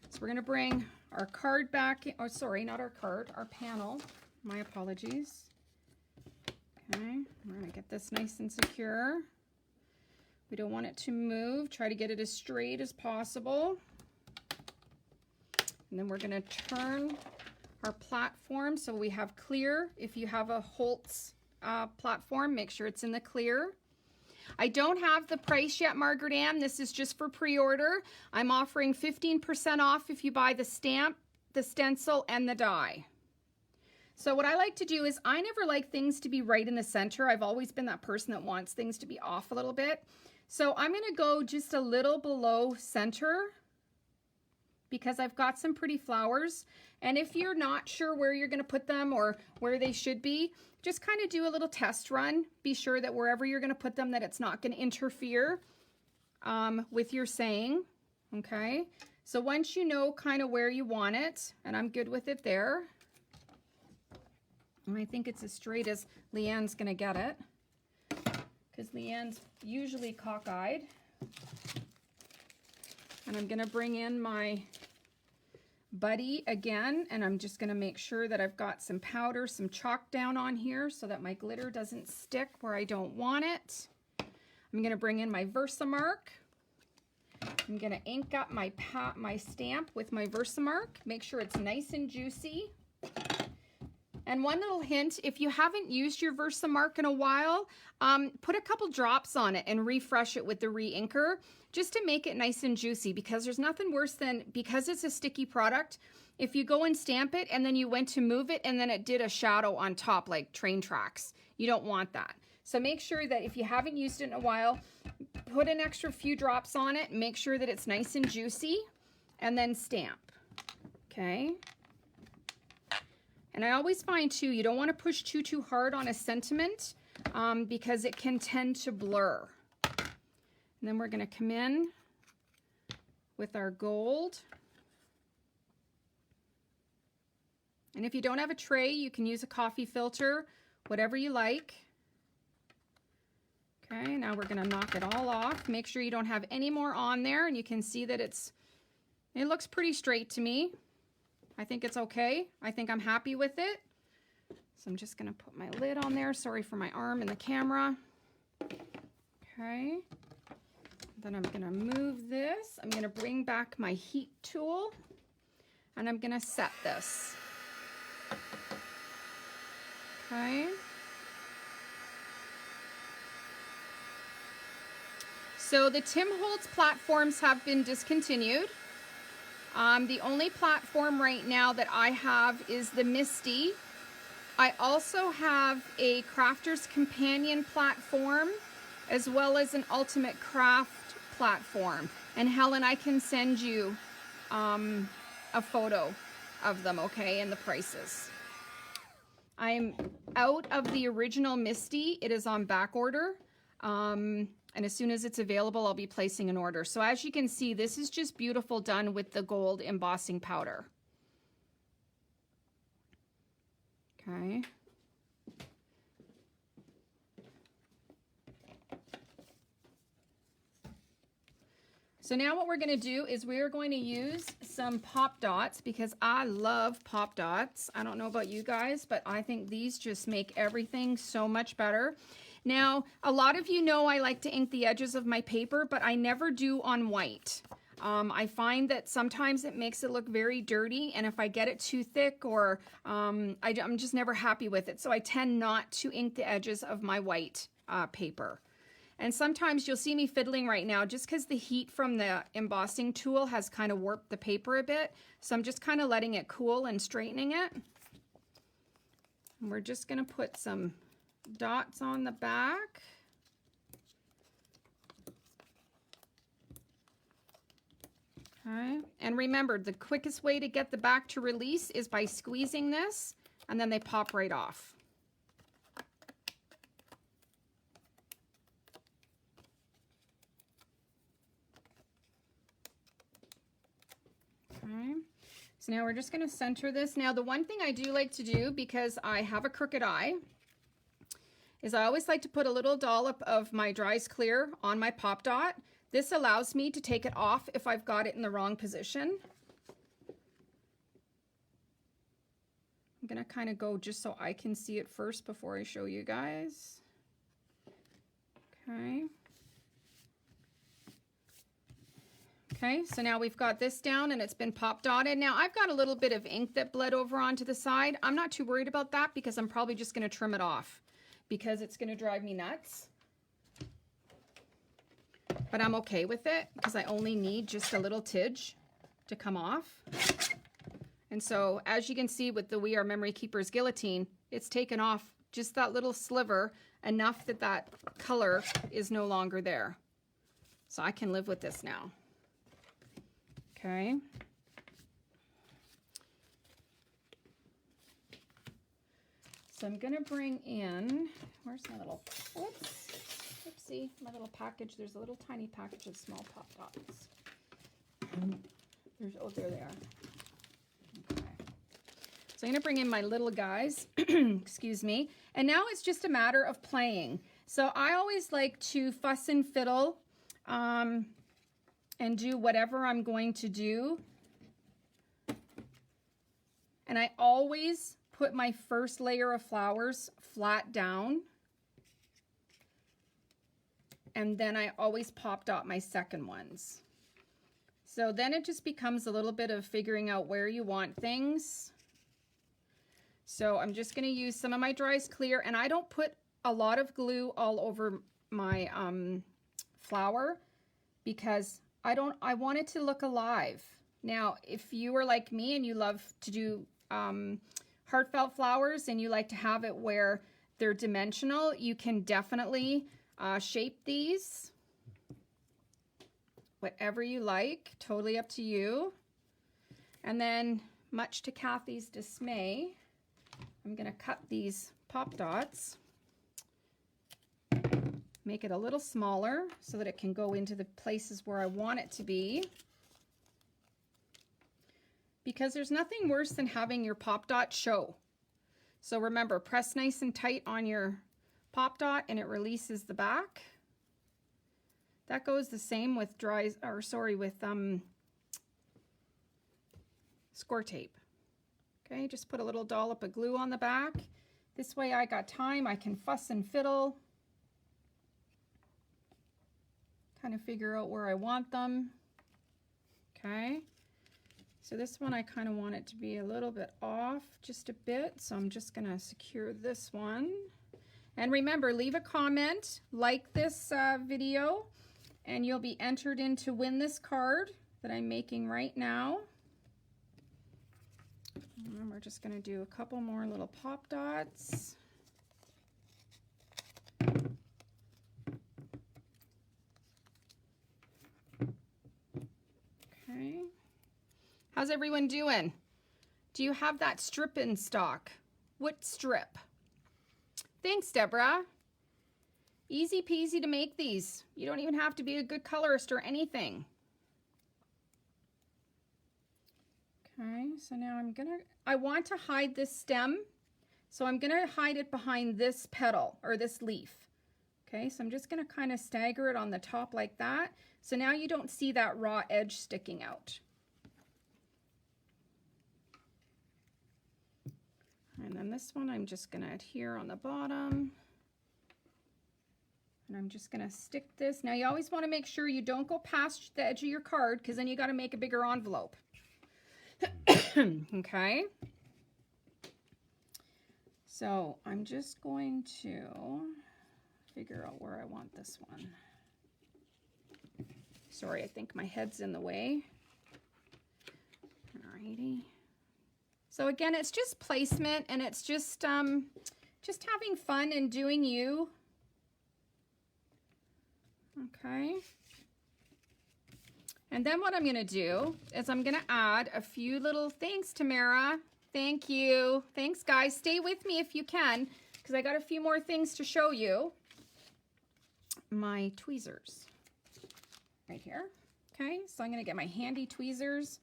So we're going to bring our card back, oh sorry, not our card, our panel. My apologies. Okay, we're going to get this nice and secure. We don't want it to move. Try to get it as straight as possible. And then we're going to turn our platform so we have clear. If you have a Holtz platform, make sure it's in the clear. I don't have the price yet, Margaret Ann. This is just for pre-order. I'm offering 15% off if you buy the stamp, the stencil, and the die. So what I like to do is I never like things to be right in the center. I've always been that person that wants things to be off a little bit. So I'm going to go just a little below center because I've got some pretty flowers. And if you're not sure where you're going to put them or where they should be, just kind of do a little test run. Be sure that wherever you're going to put them, that it's not going to interfere with your saying. Okay. So once you know kind of where you want it, and I'm good with it there. And I think it's as straight as Leanne's going to get it, because Leanne's usually cockeyed. And I'm going to bring in my Buddy again, and I'm just going to make sure that I've got some powder, some chalk down on here so that my glitter doesn't stick where I don't want it. I'm going to bring in my Versamark. I'm going to ink up my stamp with my Versamark. Make sure it's nice and juicy. And one little hint, if you haven't used your Versamark in a while, put a couple drops on it and refresh it with the re-inker just to make it nice and juicy, because there's nothing worse than, because it's a sticky product, if you go and stamp it and then you went to move it and then it did a shadow on top like train tracks. You don't want that. So make sure that if you haven't used it in a while, put an extra few drops on it, make sure that it's nice and juicy, and then stamp. Okay. And I always find too, you don't want to push too hard on a sentiment because it can tend to blur. And then we're going to come in with our gold. And if you don't have a tray, you can use a coffee filter, whatever you like. Okay, now we're gonna knock it all off. Make sure you don't have any more on there, and you can see that it looks pretty straight to me. I think it's okay. I think I'm happy with it. So I'm just gonna put my lid on there. Sorry for my arm in the camera. Okay. Then I'm gonna move this. I'm gonna bring back my heat tool, and I'm gonna set this. Okay. So the Tim Holtz platforms have been discontinued. The only platform right now that I have is the Misty. I also have a Crafter's Companion platform, as well as an Ultimate Craft platform. And Helen, I can send you a photo of them, okay, and the prices. I'm out of the original Misty. It is on back order. And as soon as it's available, I'll be placing an order. So as you can see, this is just beautiful done with the gold embossing powder. Okay. So now what we're going to do is we are going to use some pop dots, because I love pop dots. I don't know about you guys, but I think these just make everything so much better. Now, a lot of you know I like to ink the edges of my paper, but I never do on white. I find that sometimes it makes it look very dirty, and if I get it too thick, or I'm just never happy with it. So I tend not to ink the edges of my white paper. And sometimes you'll see me fiddling right now just because the heat from the embossing tool has kind of warped the paper a bit. So I'm just kind of letting it cool and straightening it. And we're just going to put some dots on the back. Okay, and remember, the quickest way to get the back to release is by squeezing this, and then they pop right off. Okay, so now we're just going to center this. Now, the one thing I do like to do, because I have a crooked eye, is I always like to put a little dollop of my Dries Clear on my pop dot. This allows me to take it off if I've got it in the wrong position. I'm gonna kind of go just so I can see it first before I show you guys. Okay. Okay, so now we've got this down and it's been pop dotted. Now I've got a little bit of ink that bled over onto the side. I'm not too worried about that because I'm probably just gonna trim it off, because it's going to drive me nuts. But I'm okay with it because I only need just a little tidge to come off. And so as you can see with the We Are Memory Keepers guillotine, it's taken off just that little sliver, enough that that color is no longer there. So I can live with this now. Okay. So I'm going to bring in, where's my little, oops, oopsie, my little package. There's a little tiny package of small pop dots. Oh, there they are. Okay. So I'm going to bring in my little guys, excuse me. And now it's just a matter of playing. So I always like to fuss and fiddle and do whatever I'm going to do. And I always put my first layer of flowers flat down, and then I always pop dot my second ones. So then it just becomes a little bit of figuring out where you want things. So I'm just going to use some of my Dries Clear, and I don't put a lot of glue all over my flower because I want it to look alive. Now, if you are like me and you love to do heartfelt flowers and you like to have it where they're dimensional, you can definitely shape these whatever you like, totally up to you. And then, much to Kathy's dismay, I'm going to cut these pop dots, make it a little smaller so that it can go into the places where I want it to be. because there's nothing worse than having your pop dot show. So remember, press nice and tight on your pop dot and it releases the back. That goes the same with score tape. Okay, just put a little dollop of glue on the back. This way I got time, I can fuss and fiddle. Kind of figure out where I want them. Okay, so this one I kind of want it to be a little bit off, just a bit, so I'm just gonna secure this one. And remember, leave a comment, like this video, and you'll be entered in to win this card that I'm making right now. And we're just gonna do a couple more little pop dots. Okay. How's everyone doing? Do you have that strip in stock? What strip? Thanks, Deborah. Easy peasy to make these. You don't even have to be a good colorist or anything. Okay, so now I want to hide this stem, so I'm gonna hide it behind this petal or this leaf. Okay, so I'm just gonna kind of stagger it on the top like that. So now you don't see that raw edge sticking out. And then this one I'm just gonna adhere on the bottom. And I'm just gonna stick this. Now you always wanna make sure you don't go past the edge of your card because then you gotta make a bigger envelope. Okay. So I'm just going to figure out where I want this one. Sorry, I think my head's in the way. Alrighty. So again, it's just placement and it's just having fun and doing you. Okay. And then what I'm gonna do is I'm gonna add a few little, thanks Tamara, thank you. Thanks guys, stay with me if you can, because I got a few more things to show you. My tweezers, right here. Okay, so I'm gonna get my handy tweezers.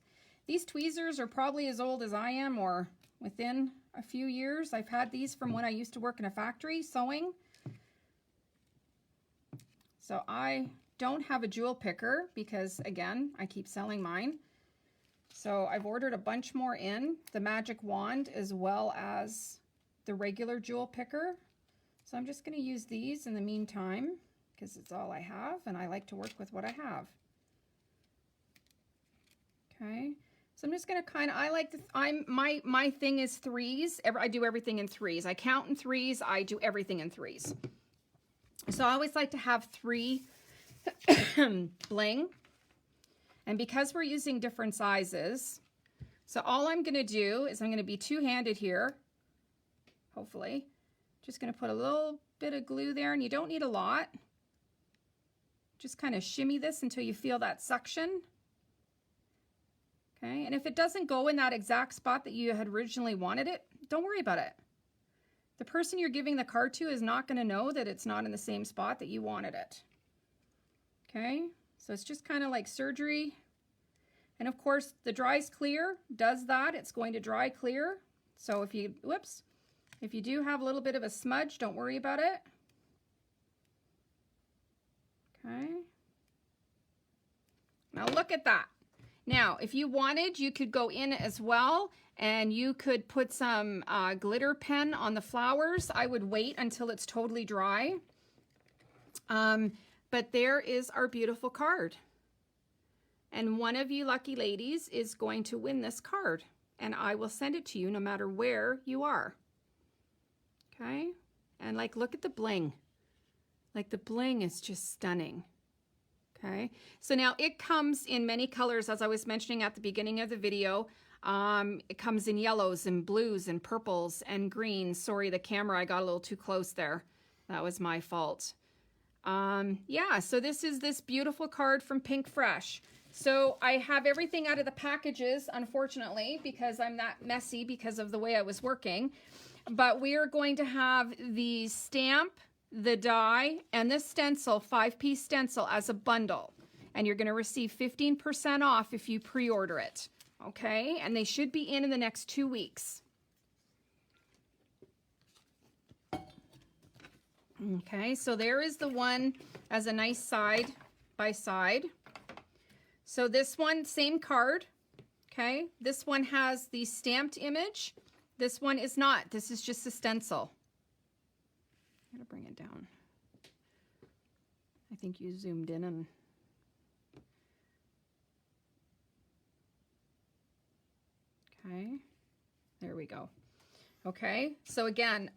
These tweezers are probably as old as I am or within a few years. I've had these from when I used to work in a factory sewing. So I don't have a jewel picker because again, I keep selling mine. So I've ordered a bunch more in, the magic wand as well as the regular jewel picker. So I'm just gonna use these in the meantime because it's all I have and I like to work with what I have. Okay, so I'm just gonna kind of, I like to, my thing is threes. I do everything in threes. I count in threes, I do everything in threes. So I always like to have 3 bling, and because we're using different sizes, so all I'm going to do is I'm going to be two-handed here, hopefully. Just going to put a little bit of glue there, and you don't need a lot. Just kind of shimmy this until you feel that suction. Okay, and if it doesn't go in that exact spot that you had originally wanted it, don't worry about it. The person you're giving the card to is not going to know that it's not in the same spot that you wanted it. Okay, so it's just kind of like surgery. And of course, the dries clear does that. It's going to dry clear. So if you, whoops, if you do have a little bit of a smudge, don't worry about it. Okay. Now look at that. Now, if you wanted, you could go in as well and you could put some glitter pen on the flowers. I would wait until it's totally dry. But there is our beautiful card. And one of you lucky ladies is going to win this card. And I will send it to you no matter where you are. Okay? And like, look at the bling. Like the bling is just stunning. Okay? So now it comes in many colors, as I was mentioning at the beginning of the video. It comes in yellows and blues and purples and greens. Sorry, the camera, I got a little too close there. That was my fault. Yeah, so this is this beautiful card from PinkFresh. So I have everything out of the packages, unfortunately, because I'm that messy because of the way I was working. But we are going to have the stamp, the die, and the stencil, 5-piece stencil as a bundle. And you're going to receive 15% off if you pre-order it. okay? And they should be in the next 2 weeks. Okay, so there is the one as a nice side by side. So this one, same card, okay? This one has the stamped image. This one is not. This is just a stencil. I'm gonna bring it down. I think you zoomed in and okay, there we go. Okay, so again,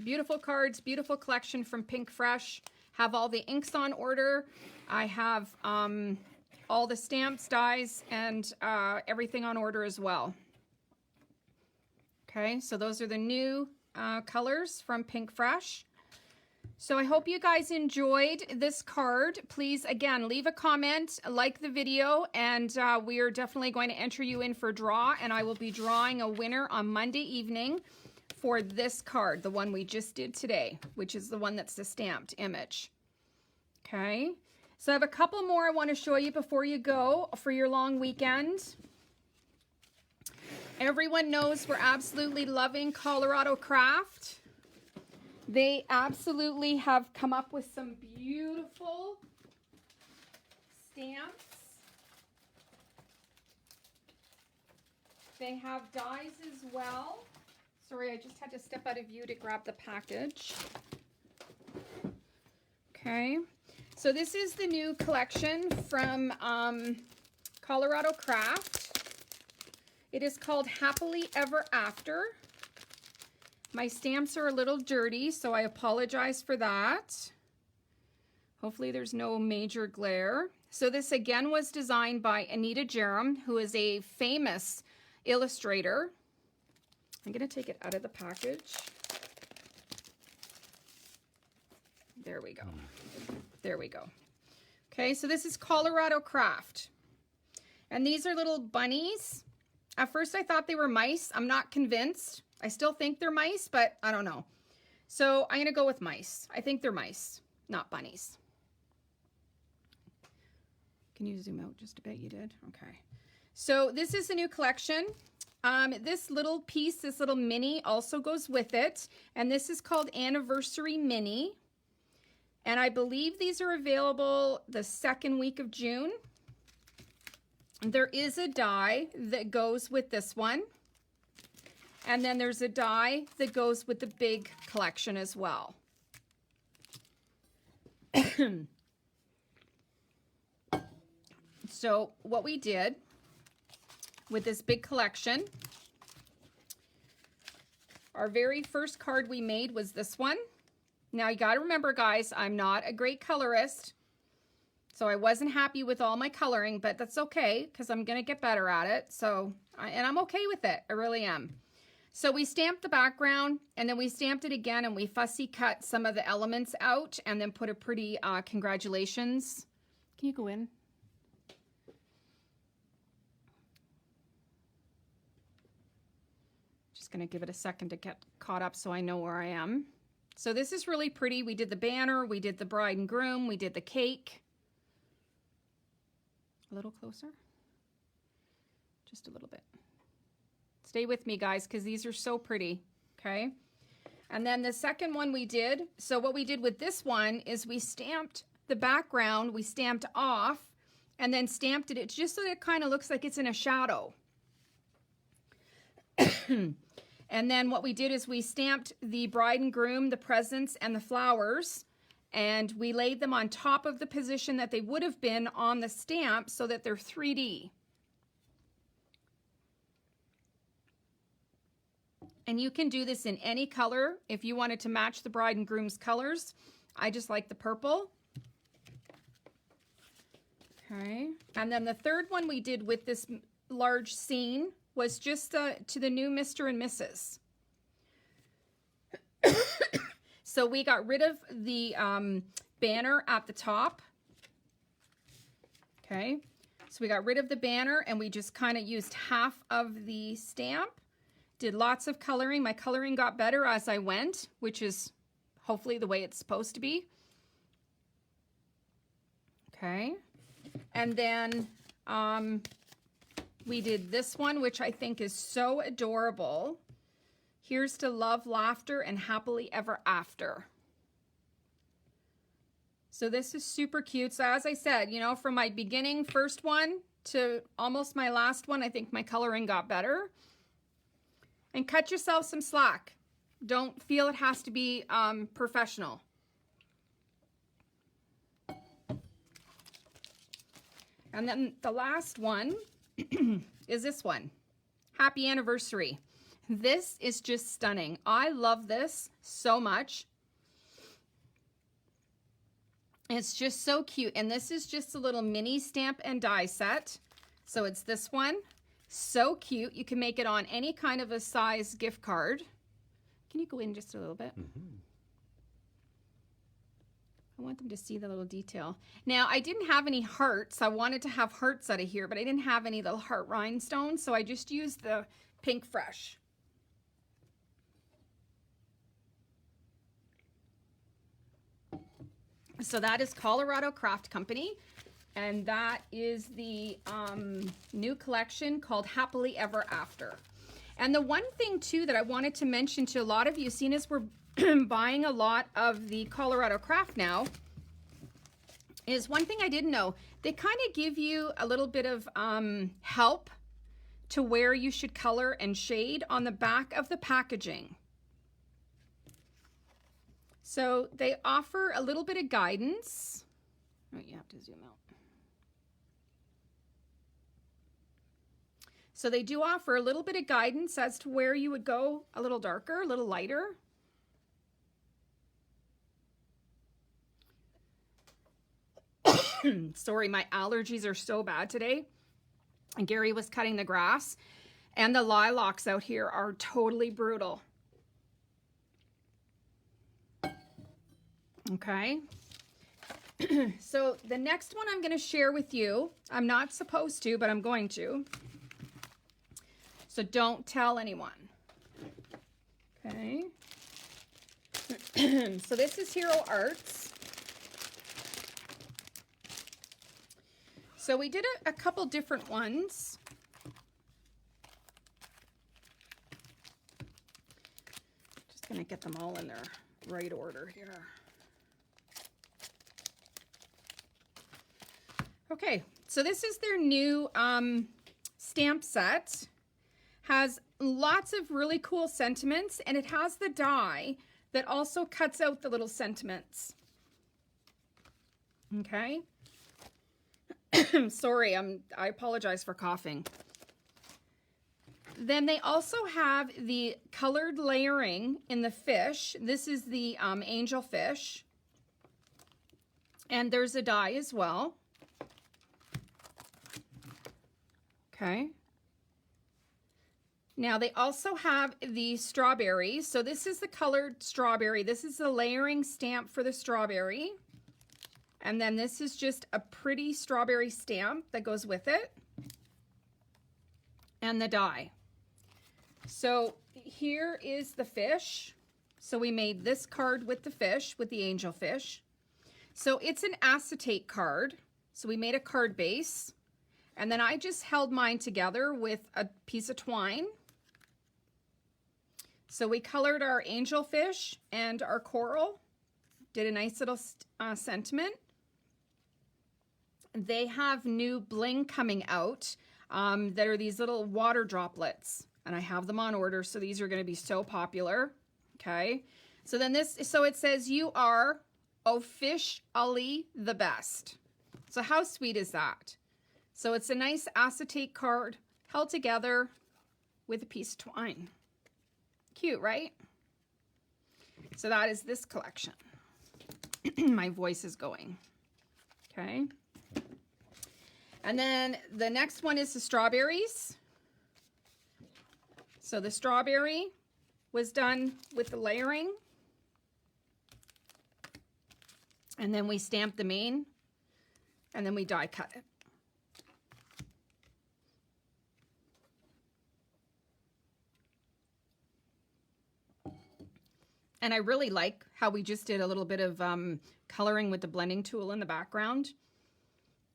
beautiful cards, beautiful collection from PinkFresh. Have all the inks on order. I have all the stamps, dies, and everything on order as well. Okay, so those are the new colors from PinkFresh. So I hope you guys enjoyed this card. Please, again, leave a comment, like the video, and we are definitely going to enter you in for a draw, and I will be drawing a winner on Monday evening for this card, the one we just did today, which is the one that's the stamped image. Okay, so I have a couple more I want to show you before you go for your long weekend. Everyone knows we're absolutely loving Colorado Craft. They absolutely have come up with some beautiful stamps. They have dies as well. Sorry, I just had to step out of view to grab the package. Okay, so this is the new collection from Colorado Craft. It is called Happily Ever After. My stamps are a little dirty, so I apologize for that. Hopefully there's no major glare. So this again was designed by Anita Jerem, who is a famous illustrator. I'm going to take it out of the package. There we go. There we go. Okay, so this is Colorado Craft. And these are little bunnies. At first I thought they were mice. I'm not convinced. I still think they're mice, but I don't know. So I'm going to go with mice. I think they're mice, not bunnies. Can you zoom out just a bit? You did? Okay. So this is the new collection. This little piece, this little mini also goes with it. And this is called Anniversary Mini. And I believe these are available the second week of June. There is a die that goes with this one. And then there's a die that goes with the big collection as well. So what we did with this big collection, our very first card we made was this one. Now you got to remember, guys, I'm not a great colorist, so I wasn't happy with all my coloring, but that's okay because I'm going to get better at it. So, and I'm okay with it. I really am. So we stamped the background, and then we stamped it again, and we fussy cut some of the elements out, and then put a pretty congratulations. Can you go in? Just going to give it a second to get caught up so I know where I am. So this is really pretty. We did the banner, we did the bride and groom, we did the cake. A little closer. Just a little bit. Stay with me, guys, because these are so pretty, okay? And then the second one we did, so what we did with this one is we stamped the background, we stamped off, and then stamped it just so that it kind of looks like it's in a shadow. And then what we did is we stamped the bride and groom, the presents, and the flowers, and we laid them on top of the position that they would have been on the stamp so that they're 3D. And you can do this in any color if you wanted to match the bride and groom's colors. I just like the purple. Okay. And then the third one we did with this large scene was just to the new Mr. and Mrs. So we got rid of the banner at the top. Okay. So we got rid of the banner and we just kind of used half of the stamp. Did lots of coloring. My coloring got better as I went, which is hopefully the way it's supposed to be. Okay. And then we did this one, which I think is so adorable. Here's to love, laughter, and happily ever after. So this is super cute. So as I said, you know, from my beginning first one to almost my last one, I think my coloring got better. And cut yourself some slack. Don't feel it has to be professional. And then the last one is this one. Happy anniversary. This is just stunning. I love this so much. It's just so cute. And this is just a little mini stamp and die set. So it's this one. So cute. You can make it on any kind of a size gift card. Can you go in just a little bit? I want them to see the little detail. Now, I didn't have any hearts. I wanted to have hearts out of here, but I didn't have any little heart rhinestones, so I just used the PinkFresh. So that is Colorado Craft Company, and that is the new collection called Happily Ever After. And the one thing too that I wanted to mention to a lot of you, seeing as we're buying a lot of the Colorado Craft now, is one thing I didn't know. They kind of give you a little bit of help to where you should color and shade on the back of the packaging. So they offer a little bit of guidance. Oh, you have to zoom out. So they do offer a little bit of guidance as to where you would go a little darker, a little lighter. Sorry, my allergies are so bad today. And Gary was cutting the grass, and the lilacs out here are totally brutal. Okay. So the next one I'm going to share with you, I'm not supposed to, but I'm going to. So don't tell anyone. Okay. So this is Hero Arts. So we did a couple different ones. Just going to get them all in their right order here. Okay, so this is their new stamp set. Has lots of really cool sentiments, and it has the die that also cuts out the little sentiments. Okay. Sorry, I apologize for coughing. Then they also have the colored layering in the fish. This is the angel fish. And there's a die as well. Okay. Now they also have the strawberries. So this is the colored strawberry. This is the layering stamp for the strawberry. And then this is just a pretty strawberry stamp that goes with it. And the die. So here is the fish. So we made this card with the fish, with the angel fish. So it's an acetate card. So we made a card base. And then I just held mine together with a piece of twine. So we colored our angel fish and our coral. Did a nice little sentiment. They have new bling coming out that are these little water droplets. And I have them on order, so these are going to be so popular. Okay. So then so it says, you are officially the best. So how sweet is that? So it's a nice acetate card held together with a piece of twine. Cute, right? So that is this collection. My voice is going. Okay. And then the next one is the strawberries. So the strawberry was done with the layering. And then we stamped the mane. And then we die cut it. And I really like how we just did a little bit of coloring with the blending tool in the background.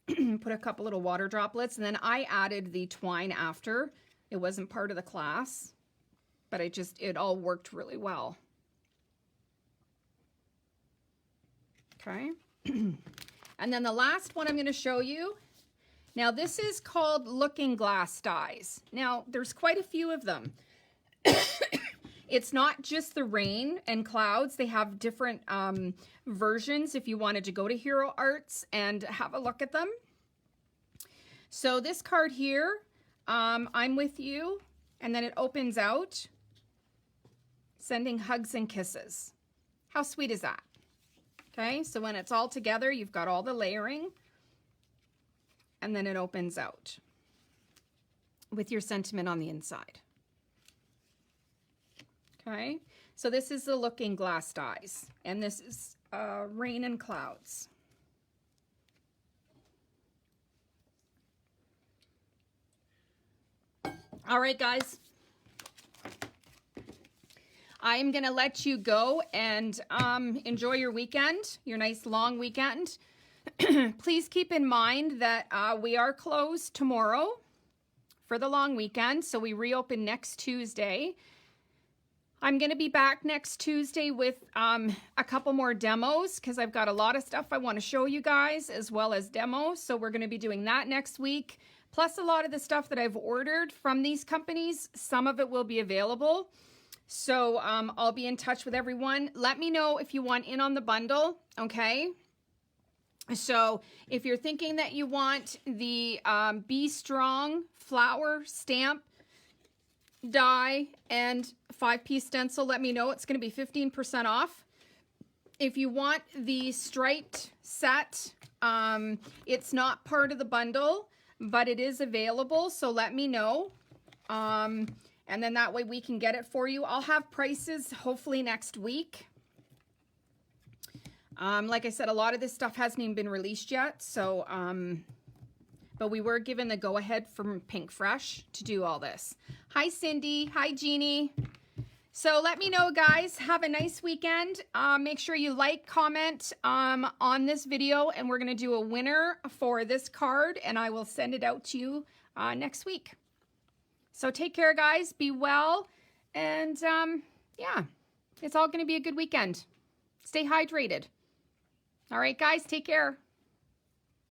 put a couple little water droplets, and then I added the twine after. It wasn't part of the class, but it all worked really well. Okay. And then the last one I'm going to show you. Now this is called looking glass dies. Now there's quite a few of them. It's not just the rain and clouds. They have different versions if you wanted to go to Hero Arts and have a look at them. So this card here, I'm with you, and then it opens out, sending hugs and kisses. How sweet is that? Okay, so when it's all together, you've got all the layering, and then it opens out with your sentiment on the inside. Okay, so this is the looking glass dies, and this is rain and clouds. All right, guys. I am going to let you go and enjoy your weekend, your nice long weekend. Please keep in mind that we are closed tomorrow for the long weekend, so we reopen next Tuesday. I'm going to be back next Tuesday with a couple more demos because I've got a lot of stuff I want to show you guys as well as demos, so we're going to be doing that next week. Plus a lot of the stuff that I've ordered from these companies, some of it will be available. So I'll be in touch with everyone. Let me know if you want in on the bundle, okay? So if you're thinking that you want the Be Strong flower stamp die and 5-piece stencil, let me know. It's going to be 15% off. If you want the striped set, it's not part of the bundle, but it is available, so let me know. And then that way we can get it for you. I'll have prices hopefully next week. Like I said, a lot of this stuff hasn't even been released yet. So, but we were given the go-ahead from PinkFresh to do all this. Hi, Cindy. Hi, Jeannie. So let me know, guys. Have a nice weekend. Make sure you like, comment on this video, and we're going to do a winner for this card, and I will send it out to you next week. So take care, guys. Be well. And yeah, it's all going to be a good weekend. Stay hydrated. All right, guys, take care.